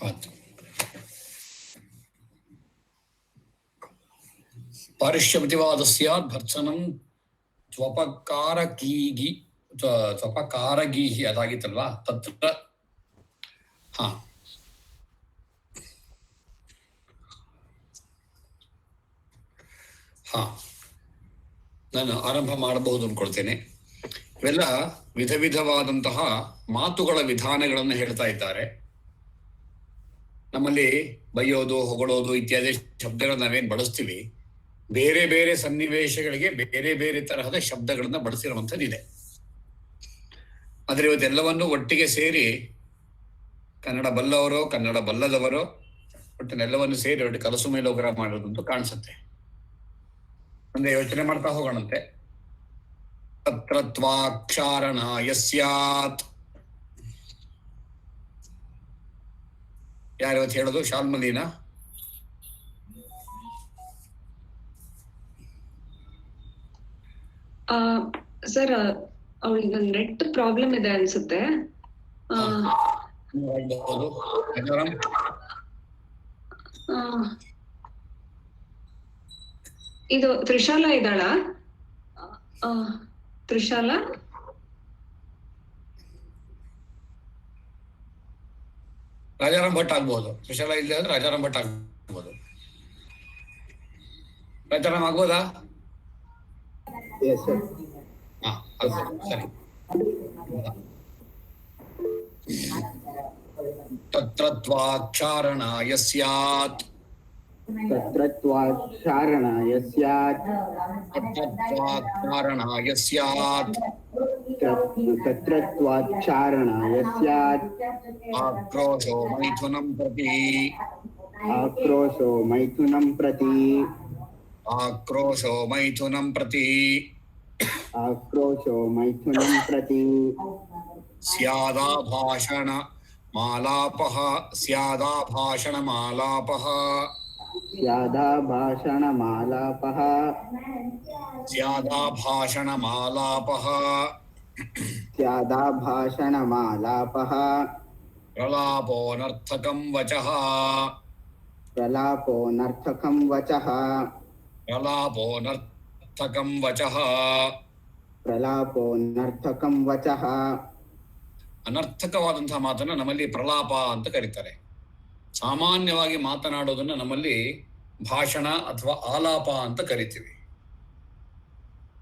ಆಯ್ತು. ಪಾರಿಶ್ಯಪತಿವಾದಸ್ಯ ಭರ್ತ್ಸನಂ ತ್ವಪಕಾರಗೀಗಿ ತ್ವಪಕಾರಗೀಹಿ ಅದಾಗಿತ್ತಲ್ವಾ ತತ್ರ. ಹಾ, ಹಾ, ನಾನು ಆರಂಭ ಮಾಡಬಹುದು ಅಂದ್ಕೊಳ್ತೇನೆ. ಇವೆಲ್ಲ ವಿಧ ವಿಧವಾದಂತಹ ಮಾತುಗಳ ವಿಧಾನಗಳನ್ನು ಹೇಳ್ತಾ ಇದ್ದಾರೆ. ನಮ್ಮಲ್ಲಿ ಬೈಯೋದು, ಹೊಗಳೋದು ಇತ್ಯಾದಿ ಶಬ್ದಗಳನ್ನ ನಾವೇನ್ ಬಳಸ್ತೀವಿ, ಬೇರೆ ಬೇರೆ ಸನ್ನಿವೇಶಗಳಿಗೆ ಬೇರೆ ಬೇರೆ ತರಹದ ಶಬ್ದಗಳನ್ನ ಬಳಸಿರುವಂಥದ್ದಿದೆ. ಆದ್ರೆ ಇವತ್ತೆಲ್ಲವನ್ನು ಒಟ್ಟಿಗೆ ಸೇರಿ ಕನ್ನಡ ಬಲ್ಲವರೋ ಕನ್ನಡ ಬಲ್ಲದವರೋ ಒಟ್ಟಿನೆಲ್ಲವನ್ನು ಸೇರಿ ಒಟ್ಟು ಕಲಸು ಮೇಲೋಗರ ಮಾಡೋದಂತೂ ಕಾಣಿಸುತ್ತೆ. ಮುಂದೆ ಯೋಚನೆ ಮಾಡ್ತಾ ಹೋಗೋಣಂತೆ. ತತ್ರತ್ವಾಕ್ಷಾರಣಾಯ ಸ್ಯಾತ್. ಯಾರಿವತ್ತು ಹೇಳೋದು? ಶಾಲ್ಮಲಿನ? ಸರ್, ಅವಳಿಗೆ ನೆಟ್ ಪ್ರಾಬ್ಲಮ್ ಇದೆ ಅನ್ಸುತ್ತೆ. ಇದು ತ್ರಿಶಾಲಾ ಇದ್ದಾಳ? ತ್ರಿಶಾಲಾ ರಾಜಾರಾಮ್ ಭಟ್ ಆಗ್ಬಹುದು. ತ್ರಿಶಾಲಾ ಇಲ್ಲ ಅಂದ್ರೆ ರಾಜಾರಾಮ್ ಭಟ್ ಆಗ್ಬಹುದು. ರಾಜಾರಾಮ್ ಆಗ್ಬೋದಾ? ಹಾ, ಆಗ್ಬೋದು. ಸರಿ. ತತ್ರತ್ವಾಕ್ಷಾರಣಾಯ ಸ್ಯಾತ್. ತತ್ರತ್ವಾಕ್ಷಾರಣಾಯ ಸ್ಯಾತ್. ತತ್ರತ್ವಾಕ್ಷಾರಣಾಯ ಸ್ಯಾತ್. ತತ್ರತ್ವಾಕ್ಷಾರಣಾಯ ಸ್ಯಾತ್. ಆಕ್ರೋಶೋ ಮೈಥುನಂ ಪ್ರತಿ. ಆಕ್ರೋಶೋ ಮೈಥುನಂ ಪ್ರತಿ. ಆಕ್ರೋಶೋ ಮೈಥುನಂ ಪ್ರತಿ. ಆಕ್ರೋಶೋ ಮೈಥುನಂ ಪ್ರತಿ. ಸ್ಯಾದಾಭಾಷಣ ಮಾಲಾಪಃ. ಸ್ಯಾದಾಭಾಷಣ ಮಾಲಾಪಃ. ಸ್ಯಾದಾಭಾಷಣ ಮಾಲಾಪಃ. ಸ್ಯಾದಾಭಾಷಣ ಮಾಲಾಪಃ. ಸ್ಯಾದಾಭಾಷಣ ಮಾಲಾಪಃ. ಪ್ರಲಾಪೋನರ್ಥಕಂ ವಚಃ. ಪ್ರಲಾಪೋನರ್ಥಕಂ ವಚಃ. ಪ್ರಲಾಪೋನರ್ಥಕಂ ವಚಃ. ಪ್ರಲಾಪೋನರ್ಥಕಂ ವಚಃ. ಅನರ್ಥಕವಾದಂತಹ ಮಾತನ್ನ ನಮ್ಮಲ್ಲಿ ಪ್ರಲಾಪ ಅಂತ ಕರೀತಾರೆ. ಸಾಮಾನ್ಯವಾಗಿ ಮಾತನಾಡೋದನ್ನ ನಮ್ಮಲ್ಲಿ ಭಾಷಣ ಅಥವಾ ಆಲಾಪ ಅಂತ ಕರಿತೀವಿ.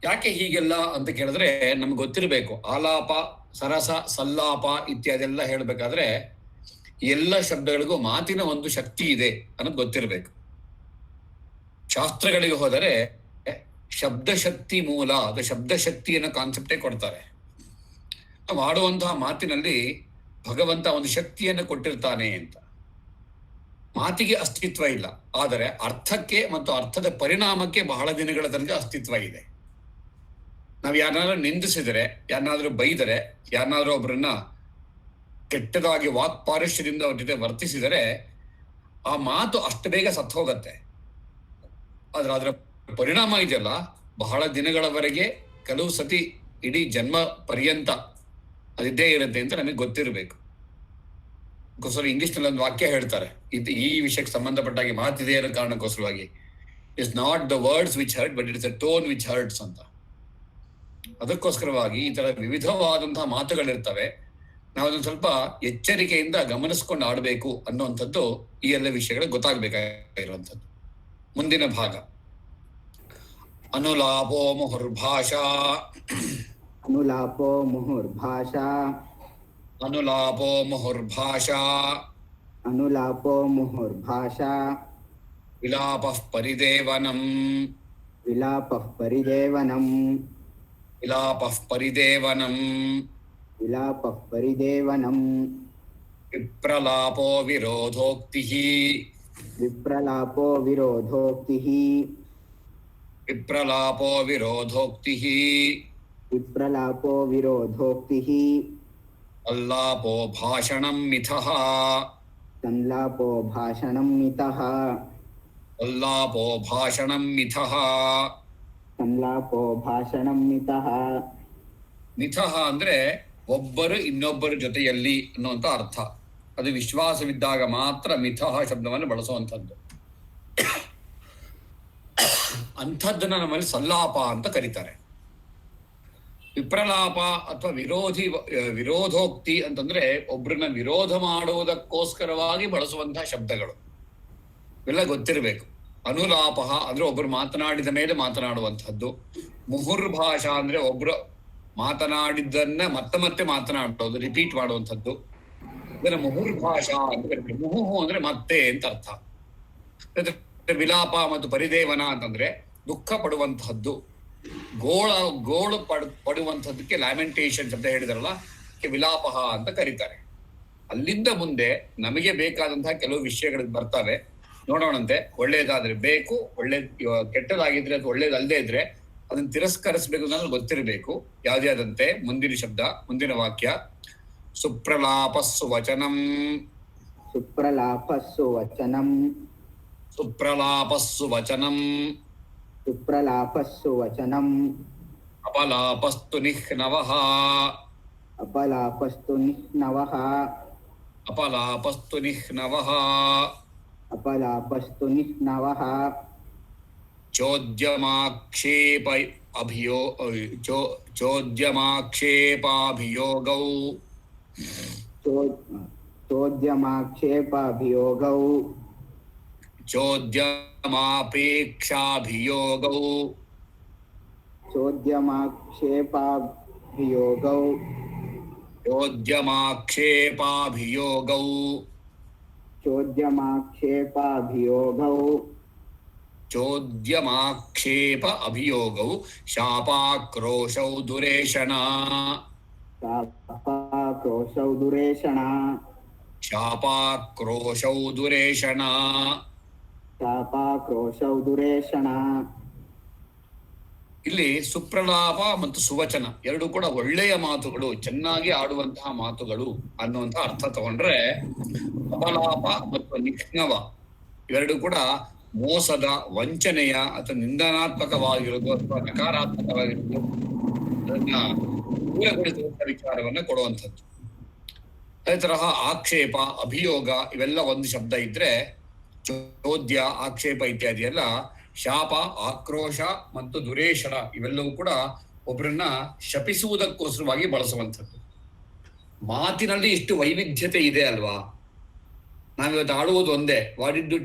ಯಾಕೆ ಹೀಗೆಲ್ಲ ಅಂತ ಕೇಳಿದ್ರೆ ನಮ್ಗೆ ಗೊತ್ತಿರಬೇಕು. ಆಲಾಪ, ಸರಸ, ಸಲ್ಲಾಪ ಇತ್ಯಾದಿ ಎಲ್ಲ ಹೇಳ್ಬೇಕಾದ್ರೆ ಎಲ್ಲ ಶಬ್ದಗಳಿಗೂ ಮಾತಿನ ಒಂದು ಶಕ್ತಿ ಇದೆ ಅನ್ನೋದು ಗೊತ್ತಿರಬೇಕು. ಶಾಸ್ತ್ರಗಳಿಗೆ ಹೋದರೆ ಶಬ್ದಶಕ್ತಿ ಮೂಲ, ಅದು ಶಬ್ದಶಕ್ತಿ ಅನ್ನೋ ಕಾನ್ಸೆಪ್ಟೇ ಕೊಡ್ತಾರೆ. ನಾವು ಆಡುವಂತಹ ಮಾತಿನಲ್ಲಿ ಭಗವಂತ ಒಂದು ಶಕ್ತಿಯನ್ನು ಕೊಟ್ಟಿರ್ತಾನೆ ಅಂತ. ಮಾತಿಗೆ ಅಸ್ತಿತ್ವ ಇಲ್ಲ, ಆದರೆ ಅರ್ಥಕ್ಕೆ ಮತ್ತು ಅರ್ಥದ ಪರಿಣಾಮಕ್ಕೆ ಬಹಳ ದಿನಗಳ ತನಕ ಅಸ್ತಿತ್ವ ಇದೆ. ನಾವು ಯಾರನ್ನಾದ್ರೂ ನಿಂದಿಸಿದರೆ, ಯಾರನ್ನಾದ್ರೂ ಬೈದರೆ, ಯಾರನ್ನಾದ್ರೂ ಒಬ್ಬರನ್ನ ಕೆಟ್ಟದಾಗಿ ವಾಕ್ಪಾರುಷ್ಯದಿಂದ ಅವ್ರ ಜೊತೆ ವರ್ತಿಸಿದರೆ ಆ ಮಾತು ಅಷ್ಟು ಬೇಗ ಸತ್ತು ಹೋಗತ್ತೆ. ಆದ್ರೆ ಅದರ ಪರಿಣಾಮ ಇದೆಯಲ್ಲ, ಬಹಳ ದಿನಗಳವರೆಗೆ, ಕೆಲವು ಸತಿ ಇಡೀ ಜನ್ಮ ಪರ್ಯಂತ ಅದಿದ್ದೇ ಇರುತ್ತೆ ಅಂತ ನಮಗೆ ಗೊತ್ತಿರಬೇಕು. ಅದಕ್ಕೋಸ್ಕರ ಇಂಗ್ಲಿಷ್ನಲ್ಲಿ ಒಂದು ವಾಕ್ಯ ಹೇಳ್ತಾರೆ, ಈ ವಿಷಯಕ್ಕೆ ಸಂಬಂಧಪಟ್ಟಾಗಿ ಮಾತಿದೆ ಅನ್ನೋ ಕಾರಣಕ್ಕೋಸ್ಕರವಾಗಿ, it's not the words which hurt but it's a tone which hurts ಅಂತ. ಅದಕ್ಕೋಸ್ಕರವಾಗಿ ಈ ತರ ವಿವಿಧವಾದಂತಹ ಮಾತುಗಳಿರ್ತವೆ. ನಾವು ಅದನ್ನು ಸ್ವಲ್ಪ ಎಚ್ಚರಿಕೆಯಿಂದ ಗಮನಿಸ್ಕೊಂಡು ಆಡಬೇಕು ಅನ್ನುವಂಥದ್ದು ಈ ಎಲ್ಲ ವಿಷಯಗಳು ಗೊತ್ತಾಗಬೇಕಾಗಿರುವಂಥದ್ದು. ಮುಂದಿನ ಭಾಗ ಅನುಲಾಪೋ ಮುಹುರ್ಭಾಷಾ. ಅನುಲಾಪೋ ಮುಹುರ್ಭಾಷಾ. ಅನುಲಾಪೋ ಮುಹುರ್ಭಾಷಾ. ಅನುಲಾಪೋ ಮುಹುರ್ಭಾಷಾ. ವಿಲಾಪಃ ಪರಿದೇವನಂ. ವಿಲಾಪಃ ಪರಿದೇವನಂ. ವಿಲಾಪಃ ಪರಿದೇವನಂ. ವಿಲಾಪಃ ಪರಿದೇವನಂ. ವಿಪ್ರಲಾಪೋ ವಿರೋಧೋಕ್ತಿಃ. ವಿಪ್ರಲಾಪೋ ವಿರೋಧೋಕ್ತಿಃ. ವಿಪ್ರಲಾಪೋ ವಿರೋಧೋಕ್ತಿಃ. ವಿಪ್ರಲಾಪೋ ವಿರೋಧೋಕ್ತಿಃ. ಅಲ್ಲಾಪೋ ಭಾಷಣಂ ಮಿಥಃ. ಸಂಲಾಪೋ ಭಾಷಣಂ ಮಿತಃ. ಅಲ್ಲಾಪೋ ಭಾಷಣಂ ಮಿಥಃ. ಸಂಲಾಪೋ ಭಾಷಣಂ ಮಿತಃ. ಮಿಥಃ ಅಂದ್ರೆ ಒಬ್ಬರು ಇನ್ನೊಬ್ಬರ ಜೊತೆಯಲ್ಲಿ ಅನ್ನುವಂತ ಅರ್ಥ. ಅದು ವಿಶ್ವಾಸವಿದ್ದಾಗ ಮಾತ್ರ ಮಿಥಃ ಶಬ್ದವನ್ನು ಬಳಸುವಂಥದ್ದು. ಅಂಥದ್ದನ್ನ ನಮ್ಮಲ್ಲಿ ಸಲ್ಲಾಪ ಅಂತ ಕರೀತಾರೆ. ವಿಪ್ರಲಾಪ ಅಥವಾ ವಿರೋಧೋಕ್ತಿ ಅಂತಂದ್ರೆ ಒಬ್ರನ್ನ ವಿರೋಧ ಮಾಡುವುದಕ್ಕೋಸ್ಕರವಾಗಿ ಬಳಸುವಂತಹ ಶಬ್ದಗಳು ಇವೆಲ್ಲ ಗೊತ್ತಿರಬೇಕು. ಅನುಲಾಪ ಅಂದ್ರೆ ಒಬ್ರು ಮಾತನಾಡಿದ ಮೇಲೆ ಮಾತನಾಡುವಂಥದ್ದು. ಮುಹುರ್ಭಾಷಾ ಅಂದ್ರೆ ಒಬ್ರು ಮಾತನಾಡಿದ್ದನ್ನ ಮತ್ತೆ ಮತ್ತೆ ಮಾತನಾಡೋದು, ರಿಪೀಟ್ ಮಾಡುವಂಥದ್ದು. ಇದನ್ನ ಮುಹುರ್ಭಾಷಾ ಅಂದ್ರೆ ಮುಹುಹು ಅಂದ್ರೆ ಮತ್ತೆ ಅಂತ ಅರ್ಥ. ವಿಲಾಪ ಮತ್ತು ಪರಿದೇವನ ಅಂತಂದ್ರೆ ದುಃಖ ಪಡುವಂತಹದ್ದು, ಗೋಳು ಪಡುವಂಥದ್ದಕ್ಕೆ ಲ್ಯಾಮೆಂಟೇಷನ್ ಶಬ್ದ ಹೇಳಿದಾರಲ್ಲ, ವಿಲಾಪ ಅಂತ ಕರೀತಾರೆ. ಅಲ್ಲಿಂದ ಮುಂದೆ ನಮಗೆ ಬೇಕಾದಂತಹ ಕೆಲವು ವಿಷಯಗಳು ಬರ್ತವೆ, ನೋಡೋಣಂತೆ. ಒಳ್ಳೇದಾದ್ರೆ ಬೇಕು, ಕೆಟ್ಟದಾಗಿದ್ರೆ ಅಥವಾ ಒಳ್ಳೇದಲ್ಲದೆ ಇದ್ರೆ ಅದನ್ನ ತಿರಸ್ಕರಿಸಬೇಕು ಅನ್ನೋದು ಗೊತ್ತಿರಬೇಕು. ಯಾವ್ದಾದಂತೆ ಮುಂದಿನ ಶಬ್ದ, ಮುಂದಿನ ವಾಕ್ಯ. ಸುಪ್ರಲಾಪಸ್ಸು ವಚನಂ. ಸುಪ್ರಲಾಪಸ್ಸು ವಚನಂ. ಸುಪ್ರಲಾಪಸ್ಸು ವಚನಂ. ಸುಪ್ರಲಾಪಸ್ಸು ವಚನಂ. ಅಪಲಾಪಸ್ತು ನಿಹ್ನವಃ. ಅಪಲಾಪಸ್ತು ನಿಹ್ನವಃ. ಅಪಲಾಪಸ್ತು ನಿಹ್ನವಃ. ಅಪಲಾಪಸ್ತು ನಿಹ್ನವಃ. ಚೋದ್ಯಮಾಕ್ಷೇಪ ಚೋದ್ಯಮಾಕ್ಷೇಪಾಭಿಯೋಗೌ. ಚೋದ್ಯಮಾಕ್ಷೇಪಾಭಿಯೋಗೌ. ಚೋದ್ಯಮಾಪೇಕ್ಷಾಭಿಯೋಗೌ. ಚೋದ್ಯಮಾಕ್ಷೇಪಾಭಿಯೋಗೌ. ಚೋದ್ಯಮಾಕ್ಷೇಪಾಭಿಯೋಗೌ. ಚೋದ್ಯಮಾಕ್ಷೇಪಾಭಿಯೋಗೌ. ಚೋದ್ಯಮಾಕ್ಷೇಪ ಅಭಿಯೋಗೌ ಶಾಪಾಕ್ರೋಶೌ ದುರೇಷಣ. ಶಾಪಾಕ್ರೋಶೌ ದುರೇಷಣ. ಶಾಪಾಕ್ರೋಶೌ ದುರೇಷಣ. ಶಾಪಾಕ್ರೋಶೌ ದುರೇಷಣ. ಇಲ್ಲಿ ಸುಪ್ರಲಾಪ ಮತ್ತು ಸುವಚನ ಎರಡು ಕೂಡ ಒಳ್ಳೆಯ ಮಾತುಗಳು, ಚೆನ್ನಾಗಿ ಆಡುವಂತಹ ಮಾತುಗಳು ಅನ್ನುವಂತಹ ಅರ್ಥ ತಗೊಂಡ್ರೆ, ಅಪಲಾಪ ಮತ್ತು ನಿಘ್ನವ ಇವೆರಡು ಕೂಡ ಮೋಸದ, ವಂಚನೆಯ ಅಥವಾ ನಿಂದನಾತ್ಮಕವಾಗಿರೋದು ಅಥವಾ ನಕಾರಾತ್ಮಕವಾಗಿರೋದು ಅದನ್ನ ದೂರಗೊಳಿಸುವಂತ ವಿಚಾರವನ್ನ ಕೊಡುವಂಥದ್ದು. ಅದೇ ತರಹ ಆಕ್ಷೇಪ, ಅಭಿಯೋಗ ಇವೆಲ್ಲ ಒಂದು ಶಬ್ದ ಇದ್ರೆ, ಚೋದ್ಯ, ಆಕ್ಷೇಪ ಇತ್ಯಾದಿ ಎಲ್ಲ ಶಾಪ, ಆಕ್ರೋಶ ಮತ್ತು ದುರೇಷಣ ಇವೆಲ್ಲವೂ ಕೂಡ ಒಬ್ಬರನ್ನ ಶಪಿಸುವುದಕ್ಕೋಸ್ಕರವಾಗಿ ಬಳಸುವಂಥದ್ದು. ಮಾತಿನಲ್ಲಿ ಇಷ್ಟು ವೈವಿಧ್ಯತೆ ಇದೆ ಅಲ್ವಾ. ನಾವಿವತ್ತು ಆಡುವುದು ಒಂದೇ, what did you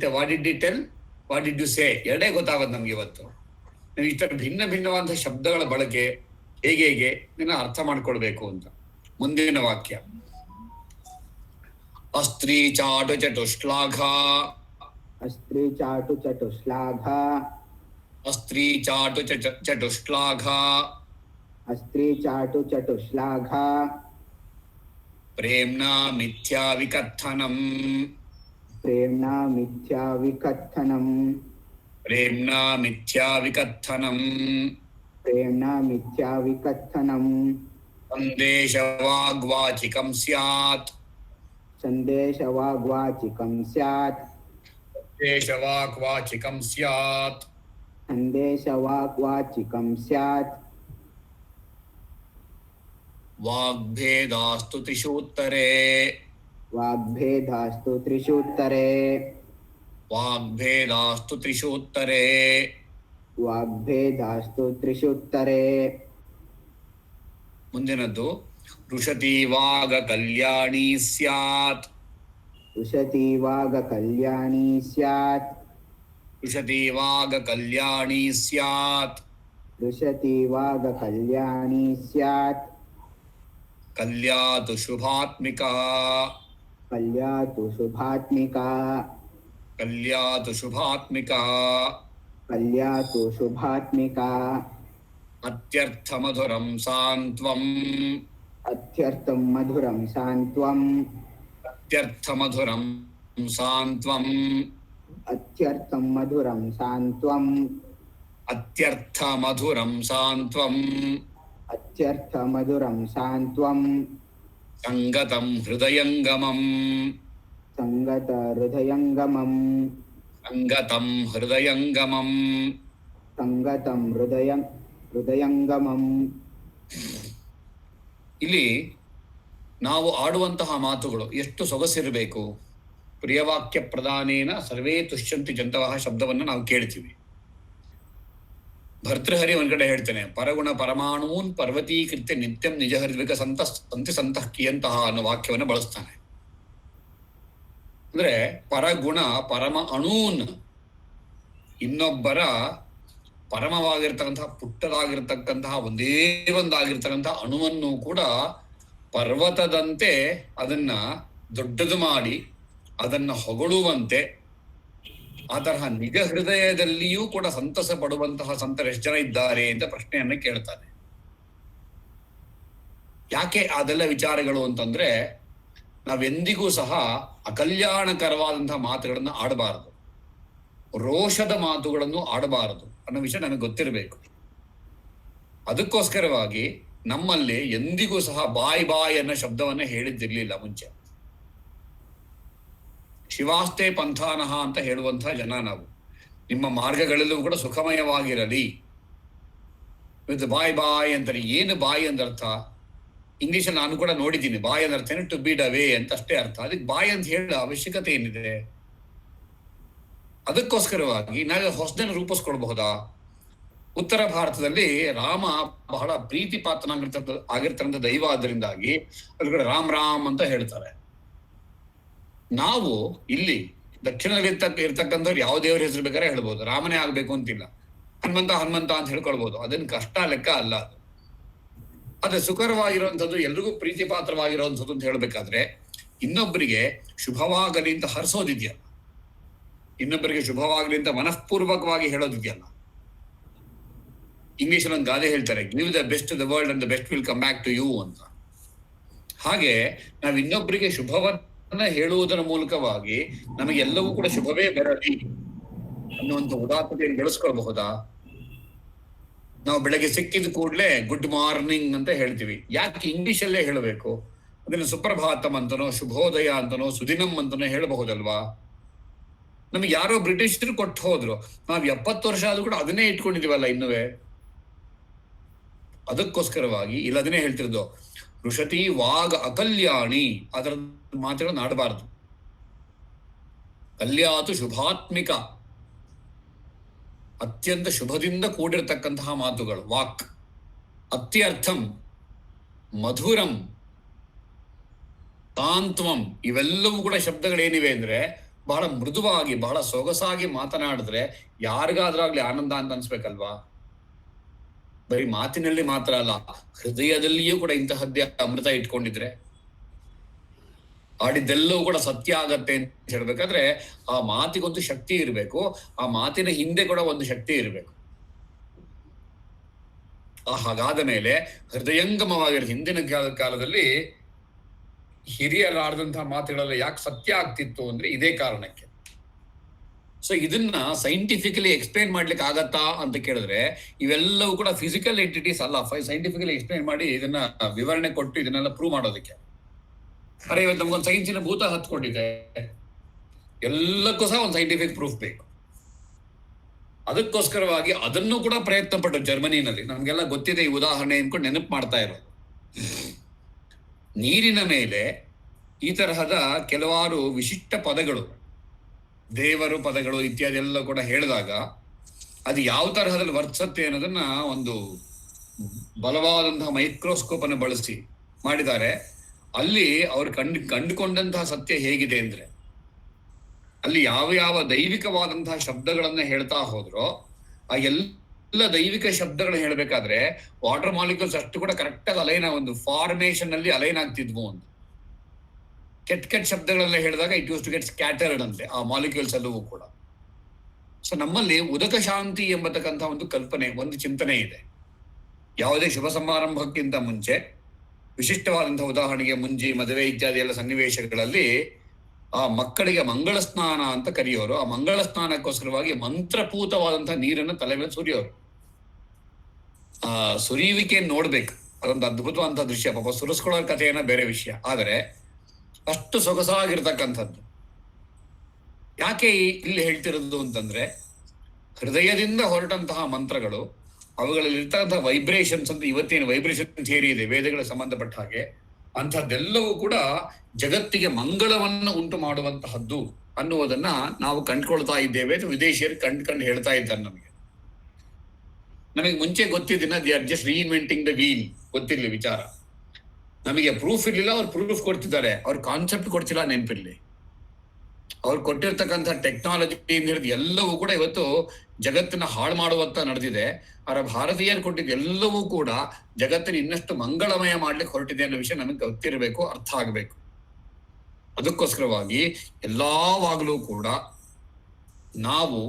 tell, what did you say, ಎರಡೇ ಗೊತ್ತಾಗೋದು ನಮ್ಗೆ ಇವತ್ತು. ನೀವು ಇಷ್ಟ ಭಿನ್ನ ಭಿನ್ನವಾದ ಶಬ್ದಗಳ ಬಳಕೆ ಹೇಗೆ ಇದನ್ನ ಅರ್ಥ ಮಾಡ್ಕೊಳ್ಬೇಕು ಅಂತ. ಮುಂದಿನ ವಾಕ್ಯ. ಅಸ್ತ್ರೀ ಚಾಟು ಚಟುಶ್ಲಾಘ. ಅಸ್ತ್ರೀ ಚಾಟು ಚಟುಶ್ಲಾಘ. ಅಸ್ತ್ರೀ ಚಾಟು ಚಟುಶ್ಲಾಘ. ಅಸ್ತ್ರೀ ಚಾಟು ಚಟುಶ್ಲಾಘ. ಪ್ರೇಮ್ನಾ ಮಿಥ್ಯಾ ವಿಕಥನಂ. ಪ್ರೇಮ್ನಾ ಮಿಥ್ಯಾ ವಿಕಥನಂ. ಪ್ರೇಮ್ನಾ ಮಿಥ್ಯಾ ವಿಕಥನಂ. ಪ್ರೇಮ್ನಾ ಮಿಥ್ಯಾ ವಿಕಥನಂ. ಸಂದೇಶವಾಗ್ವಾಚಿಕಂ ಸ್ಯಾತ್. ಸಂದೇಶವಾಗ್ವಾಚಿಕಂ ಸ್ಯಾತ್. ಸಂದೇಶವಾಗ್ವಾಚಿಕಂ ಸ್ಯಾತ್. ಸಂದೇಶವಾಗ್ವಾಚಿಕಂ ಸ್ಯಾತ್. ವಾಗ್ಭೇದಾಸ್ತು ತ್ರಿಷೂತ್ತರೆ. ವಾಗ್ಭೇದಾಸ್ತು ತ್ರಿಷೂತ್ತರೆ. ವಾಗ್ಭೇದಾಸ್ತು ತ್ರಿಷೂತ್ತರೆ. ವಾಗ್ಭೇದಾಸ್ತು ತ್ರಿಷೂತ್ತರೆ. ಮುಂದಿನದ್ದು. ಋಷತಿ ವಾಗ ಕಲ್ಯಾಣಿ ಸ್ಯಾತ್. ಋಷತಿ ವಾಗ ಕಲ್ಯಾಣಿ ಸ್ಯಾತ್. ಋಷತಿ ವಾಗ ಕಲ್ಯಾಣಿ ಸ್ಯಾತ್. ಋಷತಿ ವಾಗ ಕಲ್ಯಾಣಿ ಸ್ಯಾತ್. ಕಲ್ಯಾತು ಶುಭಾತ್ಮಿಕಾ. ಕಲ್ಯಾತು ಶುಭಾತ್ಮಿಕಾ. ಕಲ್ಯಾತು ಶುಭಾತ್ಮಿಕಾ. ಕಲ್ಯಾತು ಶುಭಾತ್ಮಿಕಾ. ಅತ್ಯರ್ಥ ಮಧುರಂ ಸಾಂತ್ವಂ. ಅತ್ಯರ್ಥಂ ಮಧುರಂ ಸಾಂತ್ವಂ. ಅತ್ಯರ್ಥ ಮಧುರಂ ಸಾಂತ್ವಂ. ಅತ್ಯರ್ಥಂ ಮಧುರಂ ಸಾಂತ್ವಂ. ಅತ್ಯರ್ಥ ಮಧುರಂ ಸಾಂತ್ವಂ. ಅತ್ಯರ್ಥ ಮಧುರಂ ಸಾಂತ್ವಂ. ಸಂಗತಂ ಹೃದಯಂಗಮಂ. ಸಂಗತ ಹೃದಯಂಗಮಂ. ಸಂಗತಂ ಹೃದಯಂಗಮಂ. ಸಂಗತಂ ಹೃದಯಂಗಮಂ. ಇಲ್ಲಿ ನಾವು ಆಡುವಂತಹ ಮಾತುಗಳು ಎಷ್ಟು ಸೊಗಸಿರಬೇಕು. ಪ್ರಿಯವಾಕ್ಯ ಪ್ರಧಾನೇನ ಸರ್ವೇ ತುಷ್ಯಂತಿ ಜಂತವಃ ಶಬ್ದವನ್ನು ನಾವು ಕೇಳ್ತೀವಿ. ಭರ್ತೃಹರಿ ಒಂದ್ ಕಡೆ ಹೇಳ್ತಾನೆ, ಪರಗುಣ ಪರಮಾಣೂನ್ ಪರ್ವತೀಕೃತ್ಯ ನಿತ್ಯಂ ನಿಜ ಹೃದ್ವಿಕ ಸಂತಿ ಸಂತಃ ಕಿಯಂತಹ ಅನ್ನೋ ವಾಕ್ಯವನ್ನು ಬಳಸ್ತಾನೆ. ಅಂದ್ರೆ ಪರಗುಣ ಪರಮ ಅಣೂನ್, ಇನ್ನೊಬ್ಬರ ಪರಮವಾಗಿರ್ತಕ್ಕಂತಹ ಪುಟ್ಟದಾಗಿರ್ತಕ್ಕಂತಹ ಒಂದೇ ಒಂದಾಗಿರ್ತಕ್ಕಂತಹ ಅಣುವನ್ನು ಕೂಡ ಪರ್ವತದಂತೆ ಅದನ್ನ ದೊಡ್ಡದು ಮಾಡಿ ಅದನ್ನ ಹೊಗಳುವಂತೆ, ಆ ತರಹ ನಿಜ ಹೃದಯದಲ್ಲಿಯೂ ಕೂಡ ಸಂತಸ ಪಡುವಂತಹ ಸಂತರು ಎಷ್ಟು ಜನ ಇದ್ದಾರೆ ಅಂತ ಪ್ರಶ್ನೆಯನ್ನ ಕೇಳ್ತಾನೆ. ಯಾಕೆ ಅದೆಲ್ಲ ವಿಚಾರಗಳು ಅಂತಂದ್ರೆ, ನಾವೆಂದಿಗೂ ಸಹ ಅಕಲ್ಯಾಣಕರವಾದಂತಹ ಮಾತುಗಳನ್ನು ಆಡಬಾರದು, ರೋಷದ ಮಾತುಗಳನ್ನು ಆಡಬಾರದು ಅನ್ನೋ ವಿಷಯ ನಮಗೆ ಗೊತ್ತಿರಬೇಕು. ಅದಕ್ಕೋಸ್ಕರವಾಗಿ ನಮ್ಮಲ್ಲಿ ಎಂದಿಗೂ ಸಹ ಬಾಯ್ ಅನ್ನೋ ಶಬ್ದವನ್ನ ಹೇಳಿದ್ದಿರ್ಲಿಲ್ಲ ಮುಂಚೆ. ಶಿವಾಸ್ತೆ ಪಂಥಾನಹ ಅಂತ ಹೇಳುವಂತಹ ಜನ ನಾವು. ನಿಮ್ಮ ಮಾರ್ಗಗಳೆಲ್ಲೂ ಕೂಡ ಸುಖಮಯವಾಗಿರಲಿ. ಇದು ಬಾಯ್ ಅಂತಾರೆ. ಏನು ಬಾಯ್ ಅಂದರ್ಥ? ಇಂಗ್ಲಿಷಲ್ಲಿ ನಾನು ಕೂಡ ನೋಡಿದ್ದೀನಿ. ಬಾಯ್ ಅಂದರ್ಥ ಟು ಬೀಡ್ ಅವೇ ಅಂತ ಅಷ್ಟೇ ಅರ್ಥ. ಅದಕ್ಕೆ ಬಾಯ್ ಅಂತ ಹೇಳೋ ಅವಶ್ಯಕತೆ ಏನಿದೆ? ಅದಕ್ಕೋಸ್ಕರವಾಗಿ ನಾವು ಹೊಸದನ್ನು ರೂಪಿಸ್ಕೊಳ್ಬಹುದಾ? ಉತ್ತರ ಭಾರತದಲ್ಲಿ ರಾಮ ಬಹಳ ಪ್ರೀತಿ ಆಗಿರ್ತಕ್ಕಂಥ ದೈವ, ಆದ್ದರಿಂದಾಗಿ ಅದ್ರ ಕಡೆ ರಾಮ್ ಅಂತ ಹೇಳ್ತಾರೆ. ನಾವು ಇಲ್ಲಿ ದಕ್ಷಿಣದಲ್ಲಿ ಇರ್ತಕ್ಕಂಥವ್ರು ಯಾವ ದೇವ್ರ ಹೆಸರು ಬೇಕಾದ್ರೆ ಹೇಳ್ಬೋದು, ರಾಮನೇ ಆಗ್ಬೇಕು ಅಂತಿಲ್ಲ. ಹನುಮಂತ ಅಂತ ಹೇಳ್ಕೊಳ್ಬಹುದು. ಅದನ್ನ ಕಷ್ಟ ಲೆಕ್ಕ ಅಲ್ಲ. ಅದೇ ಸುಖರವಾಗಿರುವಂಥದ್ದು, ಎಲ್ರಿಗೂ ಪ್ರೀತಿ ಪಾತ್ರವಾಗಿರುವಂಥದ್ದು ಅಂತ ಹೇಳ್ಬೇಕಾದ್ರೆ ಇನ್ನೊಬ್ಬರಿಗೆ ಶುಭವಾಗಲಿ ಅಂತ ಹರಿಸೋದಿದೆಯಲ್ಲ, ಇನ್ನೊಬ್ಬರಿಗೆ ಶುಭವಾಗಲಿ ಅಂತ ಮನಃಪೂರ್ವಕವಾಗಿ ಹೇಳೋದಿದೆಯಲ್ಲ. ಇಂಗ್ಲಿಷ್ ಒಂದು ಗಾದೆ ಹೇಳ್ತಾರೆ, give the best the world and the best will come back to you ಅಂತ. ಹಾಗೆ ನಾವು ಇನ್ನೊಬ್ಬರಿಗೆ ಶುಭವನ್ನ ಹೇಳುವುದರ ಮೂಲಕವಾಗಿ ನಮಗೆಲ್ಲವೂ ಕೂಡ ಶುಭವೇ ಬರಲಿ ಅನ್ನುವಂಥ ಉದಾತ್ತತೆಯನ್ನು ಬೆಳೆಸ್ಕೊಳ್ಬಹುದಾ? ನಾವು ಬೆಳಗ್ಗೆ ಸಿಕ್ಕಿದ ಕೂಡಲೇ ಗುಡ್ ಮಾರ್ನಿಂಗ್ ಅಂತ ಹೇಳ್ತೀವಿ. ಯಾಕೆ ಇಂಗ್ಲಿಷಲ್ಲೇ ಹೇಳಬೇಕು? ಅದನ್ನು ಸುಪ್ರಭಾತಂ ಅಂತನೋ, ಶುಭೋದಯ ಅಂತನೋ, ಸುದಿನಂ ಅಂತನೋ ಹೇಳಬಹುದಲ್ವಾ? ನಮಗೆ ಯಾರೋ ಬ್ರಿಟಿಷರು ಕೊಟ್ಟು ಹೋದ್ರು, ನಾವು 70 ವರ್ಷ ಆದ್ರೂ ಕೂಡ ಅದನ್ನೇ ಇಟ್ಕೊಂಡಿದೀವಲ್ಲ ಇನ್ನುವೇ. ಅದಕ್ಕೋಸ್ಕರವಾಗಿ ಇಲ್ಲ ಅದನ್ನೇ ಹೇಳ್ತಿರೋದು, ಋಷತಿ ವಾಗ್ ಅಕಲ್ಯಾಣಿ, ಅದರ ಮಾತುಗಳನ್ನು ಆಡಬಾರದು. ಕಲ್ಯಾತು ಶುಭಾತ್ಮಿಕ, ಅತ್ಯಂತ ಶುಭದಿಂದ ಕೂಡಿರತಕ್ಕಂತಹ ಮಾತುಗಳು ವಾಕ್. ಅತ್ಯರ್ಥಂ, ಮಧುರಂ, ತಾಂತ್ವಂ, ಇವೆಲ್ಲವೂ ಕೂಡ ಶಬ್ದಗಳೇನಿವೆ ಅಂದ್ರೆ ಬಹಳ ಮೃದುವಾಗಿ ಬಹಳ ಸೊಗಸಾಗಿ ಮಾತನಾಡಿದ್ರೆ ಯಾರಿಗಾದ್ರಾಗ್ಲಿ ಆನಂದ ಅಂತ ಅನ್ಸ್ಬೇಕಲ್ವಾ? ಬರೀ ಮಾತಿನಲ್ಲಿ ಮಾತ್ರ ಅಲ್ಲ, ಹೃದಯದಲ್ಲಿಯೂ ಕೂಡ ಇಂತಹದ್ದೇ ಅಮೃತ ಇಟ್ಕೊಂಡಿದ್ರೆ ಆಡಿದ್ದೆಲ್ಲವೂ ಕೂಡ ಸತ್ಯ ಆಗತ್ತೆ ಅಂತ ಹೇಳ್ಬೇಕಾದ್ರೆ ಆ ಮಾತಿಗೊಂದು ಶಕ್ತಿ ಇರಬೇಕು. ಆ ಮಾತಿನ ಹಿಂದೆ ಕೂಡ ಒಂದು ಶಕ್ತಿ ಇರಬೇಕು. ಹಾಗಾದ ಮೇಲೆ ಹೃದಯಂಗಮವಾಗಿರೋ ಹಿಂದಿನ ಕಾಲದಲ್ಲಿ ಹಿರಿಯರಾಡದಂತಹ ಮಾತುಗಳೆಲ್ಲ ಯಾಕೆ ಸತ್ಯ ಆಗ್ತಿತ್ತು ಅಂದ್ರೆ ಇದೇ ಕಾರಣಕ್ಕೆ. ಸೊ ಇದನ್ನ ಸೈಂಟಿಫಿಕಲಿ ಎಕ್ಸ್ಪ್ಲೈನ್ ಮಾಡ್ಲಿಕ್ಕೆ ಆಗತ್ತಾ ಅಂತ ಕೇಳಿದ್ರೆ ಇವೆಲ್ಲವೂ ಕೂಡ ಫಿಸಿಕಲ್ ಎಂಟಿಟೀಸ್ ಅಲ್ಲ. ಸೈಂಟಿಫಿಕಲಿ ಎಕ್ಸ್ಪ್ಲೈನ್ ಮಾಡಿ ಇದನ್ನ ವಿವರಣೆ ಕೊಟ್ಟು ಇದನ್ನೆಲ್ಲ ಪ್ರೂವ್ ಮಾಡೋದಕ್ಕೆ. ಅರೆ ಇವತ್ತು ನಮ್ಗೊಂದು ಸೈನ್ಸಿನ ಭೂತ ಹತ್ಕೊಂಡಿದೆ, ಎಲ್ಲಕ್ಕೂ ಸಹ ಒಂದು ಸೈಂಟಿಫಿಕ್ ಪ್ರೂಫ್ ಬೇಕು. ಅದಕ್ಕೋಸ್ಕರವಾಗಿ ಅದನ್ನು ಕೂಡ ಪ್ರಯತ್ನ ಪಟ್ಟರು ಜರ್ಮನಿನಲ್ಲಿ. ನಮ್ಗೆಲ್ಲ ಗೊತ್ತಿದೆ ಈ ಉದಾಹರಣೆ ಅನ್ಕೊಂಡು ನೆನಪು ಮಾಡ್ತಾ ಇರೋದು. ನೀರಿನ ಮೇಲೆ ಈ ತರಹದ ಕೆಲವಾರು ವಿಶಿಷ್ಟ ಪದಗಳು, ದೇವರು ಪದಗಳು ಇತ್ಯಾದಿ ಎಲ್ಲ ಕೂಡ ಹೇಳಿದಾಗ ಅದು ಯಾವ ತರಹದಲ್ಲಿ ವರ್ತಿಸುತ್ತೆ ಅನ್ನೋದನ್ನ ಒಂದು ಬಲವಾದಂತಹ ಮೈಕ್ರೋಸ್ಕೋಪ್ ಅನ್ನು ಬಳಸಿ ಮಾಡಿದ್ದಾರೆ. ಅಲ್ಲಿ ಅವ್ರು ಕಂಡುಕೊಂಡಂತಹ ಸತ್ಯ ಹೇಗಿದೆ ಅಂದ್ರೆ, ಅಲ್ಲಿ ಯಾವ ದೈವಿಕವಾದಂತಹ ಶಬ್ದಗಳನ್ನ ಹೇಳ್ತಾ ಹೋದ್ರೋ ಆ ಎಲ್ಲ ದೈವಿಕ ಶಬ್ದಗಳನ್ನ ಹೇಳ್ಬೇಕಾದ್ರೆ ವಾಟರ್ ಮಾಲಿಕ್ಯೂಲ್ಸ್ ಅಷ್ಟು ಕೂಡ ಕರೆಕ್ಟ್ ಆಗಿ ಅಲೈನ್, ಒಂದು ಫಾರ್ಮೇಶನ್ ಅಲ್ಲಿ ಅಲೈನ್ ಆಗ್ತಿದ್ವು ಅಂತ. ಕೆಟ್ಟ ಶಬ್ದಗಳೆಲ್ಲ ಹೇಳಿದಾಗ it use to get scattered ಅಂತೆ ಆ ಮಾಲಿಕ್ಯೂಲ್ಸ್ ಎಲ್ಲವೂ ಕೂಡ. ಸೊ ನಮ್ಮಲ್ಲಿ ಉದಕ ಶಾಂತಿ ಎಂಬತಕ್ಕಂಥ ಒಂದು ಕಲ್ಪನೆ, ಒಂದು ಚಿಂತನೆ ಇದೆ. ಯಾವುದೇ ಶುಭ ಸಮಾರಂಭಕ್ಕಿಂತ ಮುಂಚೆ ವಿಶಿಷ್ಟವಾದಂತಹ ಉದಾಹರಣೆಗೆ ಮುಂಜಿ, ಮದುವೆ ಇತ್ಯಾದಿ ಎಲ್ಲ ಸನ್ನಿವೇಶಗಳಲ್ಲಿ ಆ ಮಕ್ಕಳಿಗೆ ಮಂಗಳ ಸ್ನಾನ ಅಂತ ಕರೆಯೋರು. ಆ ಮಂಗಳ ಸ್ನಾನಕ್ಕೋಸ್ಕರವಾಗಿ ಮಂತ್ರಪೂತವಾದಂತಹ ನೀರನ್ನು ತಲೆ ಮೇಲೆ ಸುರಿಯೋರು. ಆ ಸುರಿಯುವಿಕೆಯನ್ನು ನೋಡ್ಬೇಕು, ಅದೊಂದು ಅದ್ಭುತವಾದಂತಹ ದೃಶ್ಯ. ಪಾಪ ಸುರಿಸ್ಕೊಳ್ಳೋ ಕಥೆಯನ್ನ ಬೇರೆ ವಿಷಯ, ಆದರೆ ಅಷ್ಟು ಸೊಗಸಾಗಿರ್ತಕ್ಕಂಥದ್ದು. ಯಾಕೆ ಇಲ್ಲಿ ಹೇಳ್ತಿರೋದು ಅಂತಂದ್ರೆ, ಹೃದಯದಿಂದ ಹೊರಟಂತಹ ಮಂತ್ರಗಳು, ಅವುಗಳಲ್ಲಿ ಇರ್ತಕ್ಕಂತಹ ವೈಬ್ರೇಷನ್ಸ್ ಅಂತ ಇವತ್ತೇನು ವೈಬ್ರೇಷನ್ ಥಿಯರಿ ಇದೆ ವೇದಗಳಿಗೆ ಸಂಬಂಧಪಟ್ಟ ಹಾಗೆ, ಆ ಅಂಥದ್ದೆಲ್ಲವೂ ಕೂಡ ಜಗತ್ತಿಗೆ ಮಂಗಳವನ್ನು ಉಂಟು ಮಾಡುವಂತಹದ್ದು ಅನ್ನುವುದನ್ನ ನಾವು ಕಂಡುಕೊಳ್ತಾ ಇದ್ದೇವೆ. ವಿದೇಶಿಯರು ಕಂಡು ಹೇಳ್ತಾ ಇದ್ದಾರೆ ನಮಗೆ ಮುಂಚೆ ಗೊತ್ತಿದ್ದಿನ they are just reinventing the wheel, ಗೊತ್ತಿರ್ಲಿ ವಿಚಾರ. ನಮಗೆ ಪ್ರೂಫ್ ಇರ್ಲಿಲ್ಲ, ಅವ್ರು ಪ್ರೂಫ್ ಕೊಡ್ತಿದ್ದಾರೆ, ಅವ್ರ ಕಾನ್ಸೆಪ್ಟ್ ಕೊಡ್ತಿಲ್ಲ ನೆನಪಿರ್ಲಿ. ಅವ್ರು ಕೊಟ್ಟಿರ್ತಕ್ಕಂಥ ಟೆಕ್ನಾಲಜಿ ಹಿಡಿದು ಎಲ್ಲವೂ ಕೂಡ ಇವತ್ತು ಜಗತ್ತನ್ನ ಹಾಳು ಮಾಡುವಂತ ನಡೆದಿದೆ. ಅವರ ಭಾರತೀಯರು ಕೊಟ್ಟಿದ್ದು ಎಲ್ಲವೂ ಕೂಡ ಜಗತ್ತಿನ ಇನ್ನಷ್ಟು ಮಂಗಳಮಯ ಮಾಡ್ಲಿಕ್ಕೆ ಹೊರಟಿದೆ ಅನ್ನೋ ವಿಷಯ ನಮಗೆ ಗೊತ್ತಿರಬೇಕು, ಅರ್ಥ ಆಗಬೇಕು. ಅದಕ್ಕೋಸ್ಕರವಾಗಿ ಎಲ್ಲವಾಗಲೂ ಕೂಡ ನಾವು